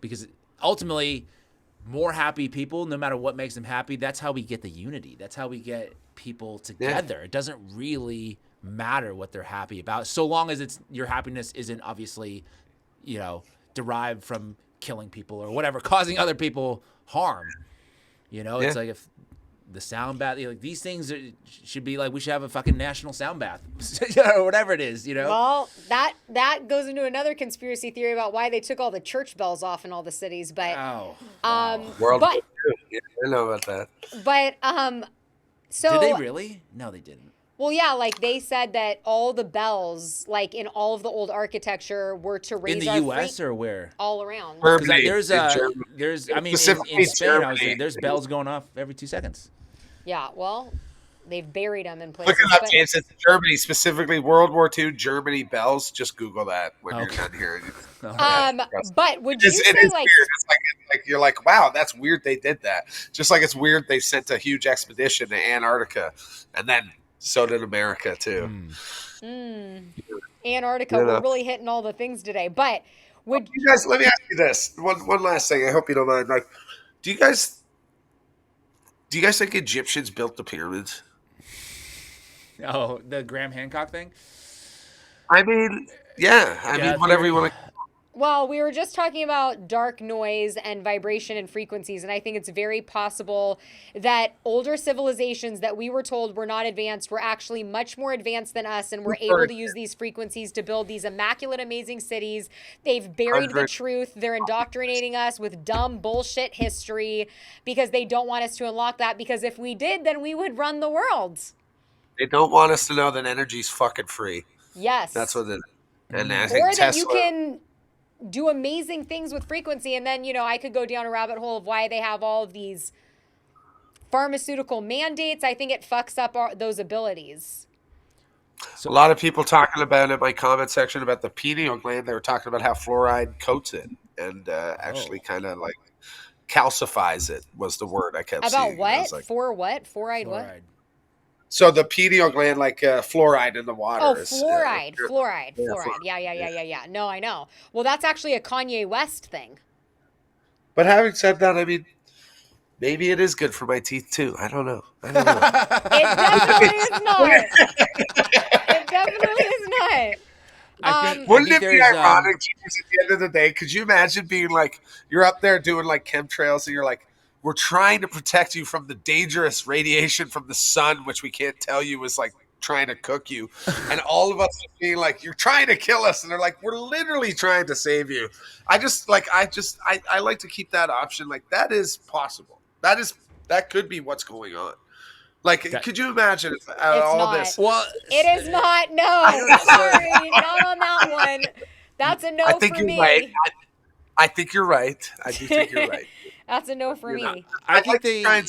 because ultimately more happy people, no matter what makes them happy, that's how we get the unity. That's how we get people together. It doesn't really matter what they're happy about, so long as your happiness isn't obviously, you know, derived from killing people or whatever, causing other people harm. You know, it's like if the sound bath, like these things should be like, we should have a fucking national sound bath or whatever it is, you know? Well, that goes into another conspiracy theory about why they took all the church bells off in all the cities. But, World War II. Yeah, I know about that. But, so. Did they really? No, they didn't. Well, yeah, like they said that all the bells, like in all of the old architecture, were to raise in the U.S. or where? All around. There's I mean, in Spain, there's bells going off every 2 seconds. Yeah, well, they've buried them in places. Look it up, James. It's Germany, specifically World War II Germany bells. Just Google that when you're done here. But would you say like, like you're like, wow, that's weird they did that. Just like it's weird they sent a huge expedition to Antarctica, and then so did America too. Antarctica, we're really hitting all the things today. But would you guys? Let me ask you this one last thing. I hope you don't mind. Like, do you guys think Egyptians built the pyramids? Oh, the Graham Hancock thing? I mean, yeah. I mean, whatever you want to. Well, we were just talking about dark noise and vibration and frequencies, and I think it's very possible that older civilizations that we were told were not advanced were actually much more advanced than us, and were able to use these frequencies to build these immaculate, amazing cities. They've buried the truth. They're indoctrinating us with dumb bullshit history because they don't want us to unlock that, because if we did, then we would run the world. They don't want us to know that energy's fucking free. Yes. That's what it is. And I or think that Tesla, you can do amazing things with frequency. And then, I could go down a rabbit hole of why they have all of these pharmaceutical mandates. I think it fucks up those abilities. So a lot of people talking about in my comment section about the pineal gland. They were talking about how fluoride coats it and actually kind of like calcifies it was the word I kept about seeing. What? Like, Fluoride what? So the pineal gland, like fluoride in the water. Oh, is, fluoride. Yeah, Fluoride. Yeah. No, I know. Well, that's actually a Kanye West thing. But having said that, I mean, maybe it is good for my teeth too. I don't know. It definitely is not. It definitely is not. Wouldn't it be ironic, James, at the end of the day? Could you imagine being like, you're up there doing like chemtrails and you're like, we're trying to protect you from the dangerous radiation from the sun, which we can't tell you is like trying to cook you. And all of us being like, you're trying to kill us. And they're like, we're literally trying to save you. I like to keep that option. Like, that is possible. That could be what's going on. Like, could you imagine if all not. this? Well, it is not. No, sorry, not on that one. That's a no for me. I think you're right. I think you're right. I do think you're right. That's a no for me. I think they. I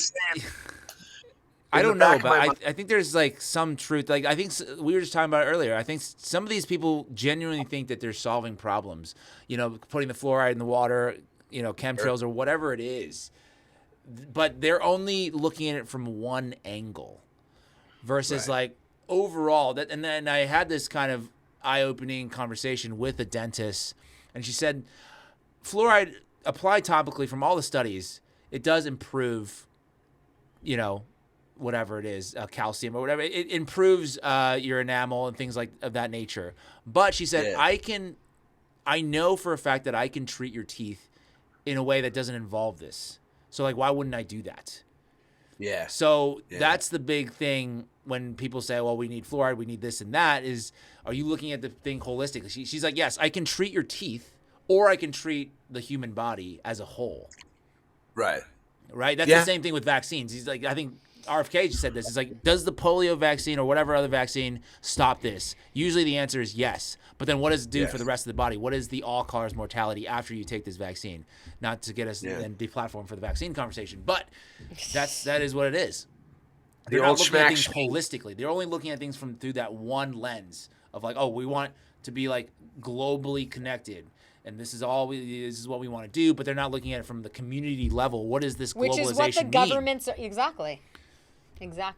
don't know, but I think there's like some truth. Like I think we were just talking about it earlier. I think some of these people genuinely think that they're solving problems. Putting the fluoride in the water, chemtrails or whatever it is. But they're only looking at it from one angle, versus like overall. And then I had this kind of eye-opening conversation with a dentist, and she said, fluoride applied topically from all the studies, it does improve, whatever it is, calcium or whatever. It improves your enamel and things like of that nature. But she said, I know for a fact that I can treat your teeth in a way that doesn't involve this. So like, why wouldn't I do that? Yeah. So that's the big thing when people say, well, we need fluoride, we need this and that, is, are you looking at the thing holistically? She's like, yes, I can treat your teeth, or I can treat the human body as a whole. Right. That's the same thing with vaccines. He's like, I think RFK just said this. It's like, does the polio vaccine or whatever other vaccine stop this? Usually the answer is yes. But then what does it do for the rest of the body? What is the all-cause mortality after you take this vaccine? Not to get us then deplatformed for the vaccine conversation, but that is what it is. They're not looking at things holistically. They're only looking at things through that one lens of like, oh, we want to be like globally connected. And this is this is what we want to do, but they're not looking at it from the community level. What is this globalization Which is what the governments are, exactly. Yeah.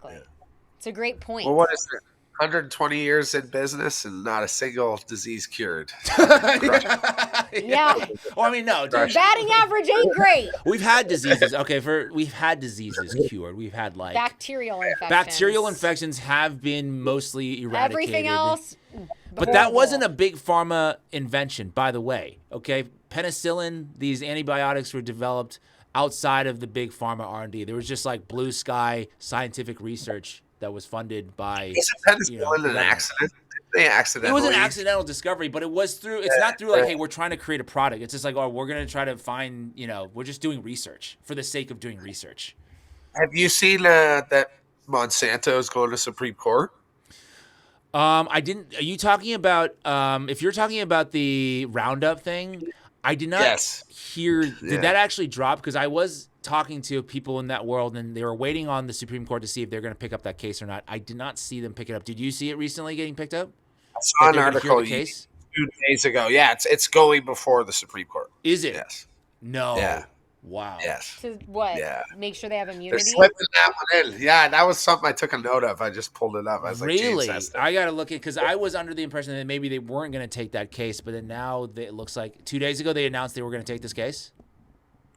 It's a great point. Well, what is it? 120 years in business and not a single disease cured. Yeah. Well, I mean, no. Dude, batting average ain't great. We've had diseases. Okay, we've had diseases cured. We've had like bacterial infections. Bacterial infections have been mostly eradicated. Everything else. But that wasn't a big pharma invention, by the way. Okay, penicillin, these antibiotics were developed outside of the big pharma R&D. There was just like blue sky scientific research that was funded by. Is penicillin an accident? It was an accidental discovery, but it was through. It's not through like, hey, we're trying to create a product. It's just like, oh, we're gonna try to find. We're just doing research for the sake of doing research. Have you seen that Monsanto is going to Supreme Court? I didn't. Are you talking about? If you're talking about the Roundup thing, I did not hear. Did that actually drop? Because I was talking to people in that world, and they were waiting on the Supreme Court to see if they're going to pick up that case or not. I did not see them pick it up. Did you see it recently getting picked up? I saw an article 2 days ago. Yeah, it's going before the Supreme Court. Is it? Yes. No. Yeah. Wow. Yes. To what? Yeah. Make sure they have immunity? They're slipping that one in. Yeah, that was something I took a note of. I just pulled it up. I was really? like, I got to look at, because I was under the impression that maybe they weren't going to take that case, but then now it looks like 2 days ago they announced they were going to take this case.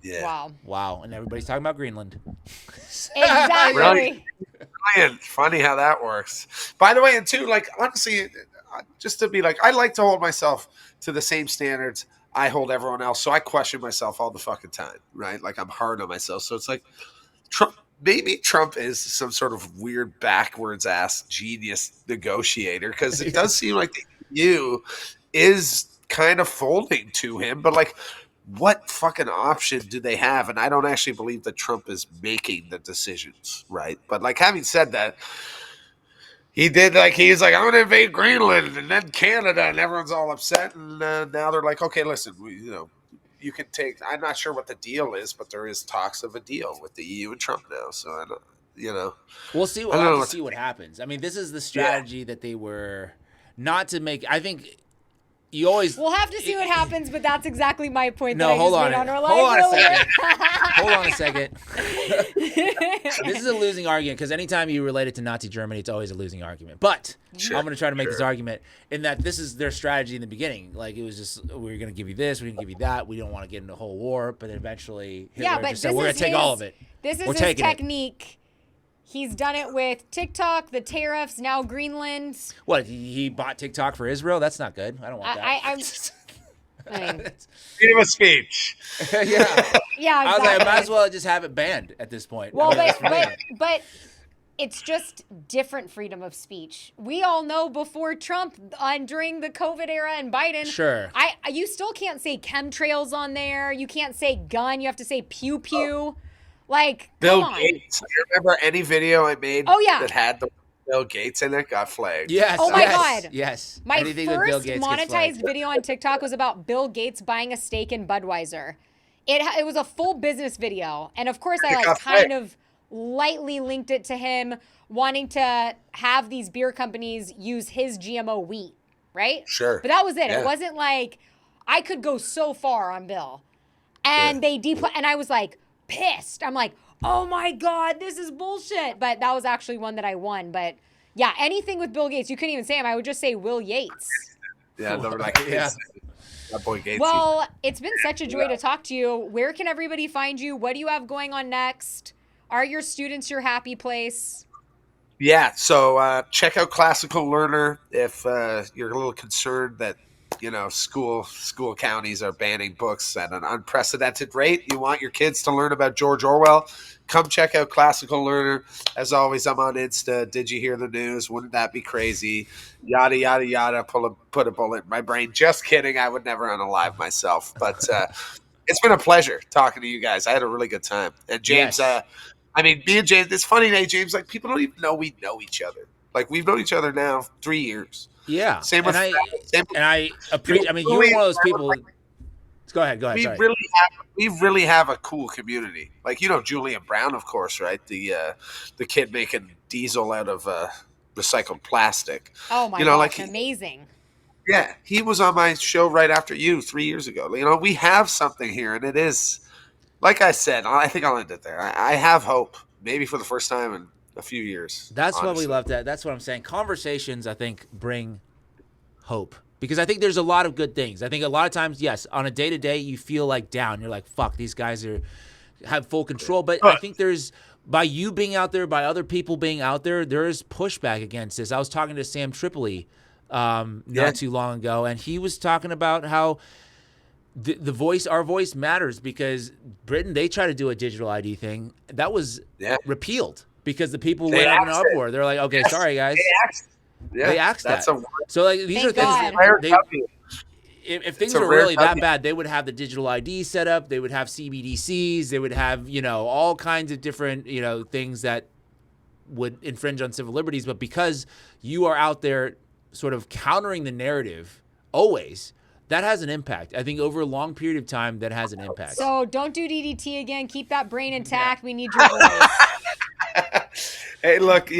Yeah. Wow. And everybody's talking about Greenland. Exactly. Really? Funny how that works. By the way, and too, like, honestly, just to be like, I like to hold myself to the same standards I hold everyone else. So I question myself all the fucking time, right? Like I'm hard on myself. So it's like maybe Trump is some sort of weird backwards ass genius negotiator, because it does seem like the EU is kind of folding to him. But like, what fucking option do they have? And I don't actually believe that Trump is making the decisions, right? But like, having said that, he's like, I'm going to invade Greenland and then Canada, and everyone's all upset. And now they're like, okay, listen, you can take, I'm not sure what the deal is, but there is talks of a deal with the EU and Trump now. So I don't, we'll see. We'll have to see what happens. I mean, this is the strategy that they were not to make. I think you always. We'll have to see what happens, but that's exactly my point. No, that hold I on. just made on our Hold on a live second. Hold on a second. This is a losing argument, because anytime you relate it to Nazi Germany, it's always a losing argument. But I'm going to try to make this argument in that this is their strategy in the beginning. Like, it was just, we're going to give you this, we're going to give you that. We don't want to get into a whole war, but then eventually Hitler just said, we're going to take all of it. This is his technique. He's done it with TikTok, the tariffs, now Greenland. What, he bought TikTok for Israel? That's not good. I don't want that. Freedom of speech. Yeah. Yeah, exactly. I was like, I might as well just have it banned at this point. Well, but it's just different freedom of speech. We all know before Trump, during the COVID era and Biden, sure, you still can't say chemtrails on there. You can't say gun. You have to say pew pew. Like, Bill Gates. Do you remember any video I made that had the Bill Gates in it got flagged? Yes. Oh my God. Yes. My first monetized video on TikTok was about Bill Gates buying a stake in Budweiser. It was a full business video, and of course I kind of lightly linked it to him wanting to have these beer companies use his GMO wheat, right? Sure. But that was it. Yeah. It wasn't like I could go so far on Bill, and and I was like pissed. I'm like, oh my God, this is bullshit. But that was actually one that I won. But yeah, anything with Bill Gates, you couldn't even say him. I would just say Will Yates. Yeah, they were like, that boy Gates. Well, it's been such a joy to talk to you. Where can everybody find you? What do you have going on next? Are your students your happy place? Yeah, so check out Classical Learner if you're a little concerned that school counties are banning books at an unprecedented rate. You want your kids to learn about George Orwell? Come check out Classical Learner. As always, I'm on Insta. Did you hear the news? Wouldn't that be crazy? Yada, yada, yada. Put a bullet in my brain. Just kidding. I would never unalive myself. But it's been a pleasure talking to you guys. I had a really good time. And James, me and James, it's funny, James, like, people don't even know we know each other. Like, we've known each other now 3 years. Yeah. Same with I appreciate. I mean, you're one of those people. Go ahead. Sorry. We really have a cool community. Like, Julian Brown, of course, right? The kid making diesel out of recycled plastic. Oh my gosh, amazing. Yeah, he was on my show right after you 3 years ago. We have something here, and it is, like I said, I think I'll end it there. I have hope, maybe for the first time in a few years. That's honestly what we love. That's what I'm saying. Conversations, I think, bring hope, because I think there's a lot of good things. I think a lot of times, yes, on a day-to-day, you feel like down. You're like, fuck, these guys have full control. But I think by you being out there, by other people being out there, there is pushback against this. I was talking to Sam Tripoli not too long ago, and he was talking about how our voice matters, because Britain, they try to do a digital ID thing. That was repealed because the people went up in an uproar. They're like, okay, sorry, guys. They axed that. So like, these are things if things were really that bad, they would have the digital ID set up. They would have CBDCs. They would have, all kinds of different, things that would infringe on civil liberties. But because you are out there sort of countering the narrative always, that has an impact. I think over a long period of time, that has an impact. So don't do DDT again. Keep that brain intact. We need your voice. Hey, look,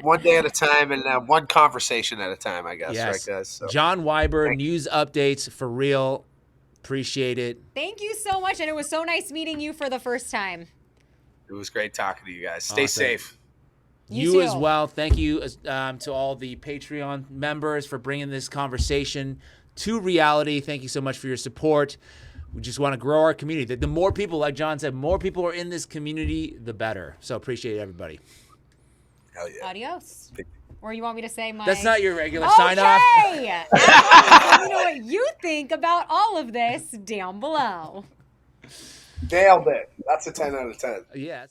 one day at a time and one conversation at a time, I guess. Yes. Right, guys? So. John Wiber, news updates for real. Appreciate it. Thank you so much. And it was so nice meeting you for the first time. It was great talking to you guys. Stay safe. You as well. Thank you to all the Patreon members for bringing this conversation to reality. Thank you so much for your support. We just want to grow our community. The more people, like John said, more people are in this community, the better. So appreciate everybody. Hell yeah. Adios. Or you want me to say my... That's not your regular sign-off. Okay! Let me know what you think about all of this down below. Nailed it. That's a 10 out of 10. Yeah.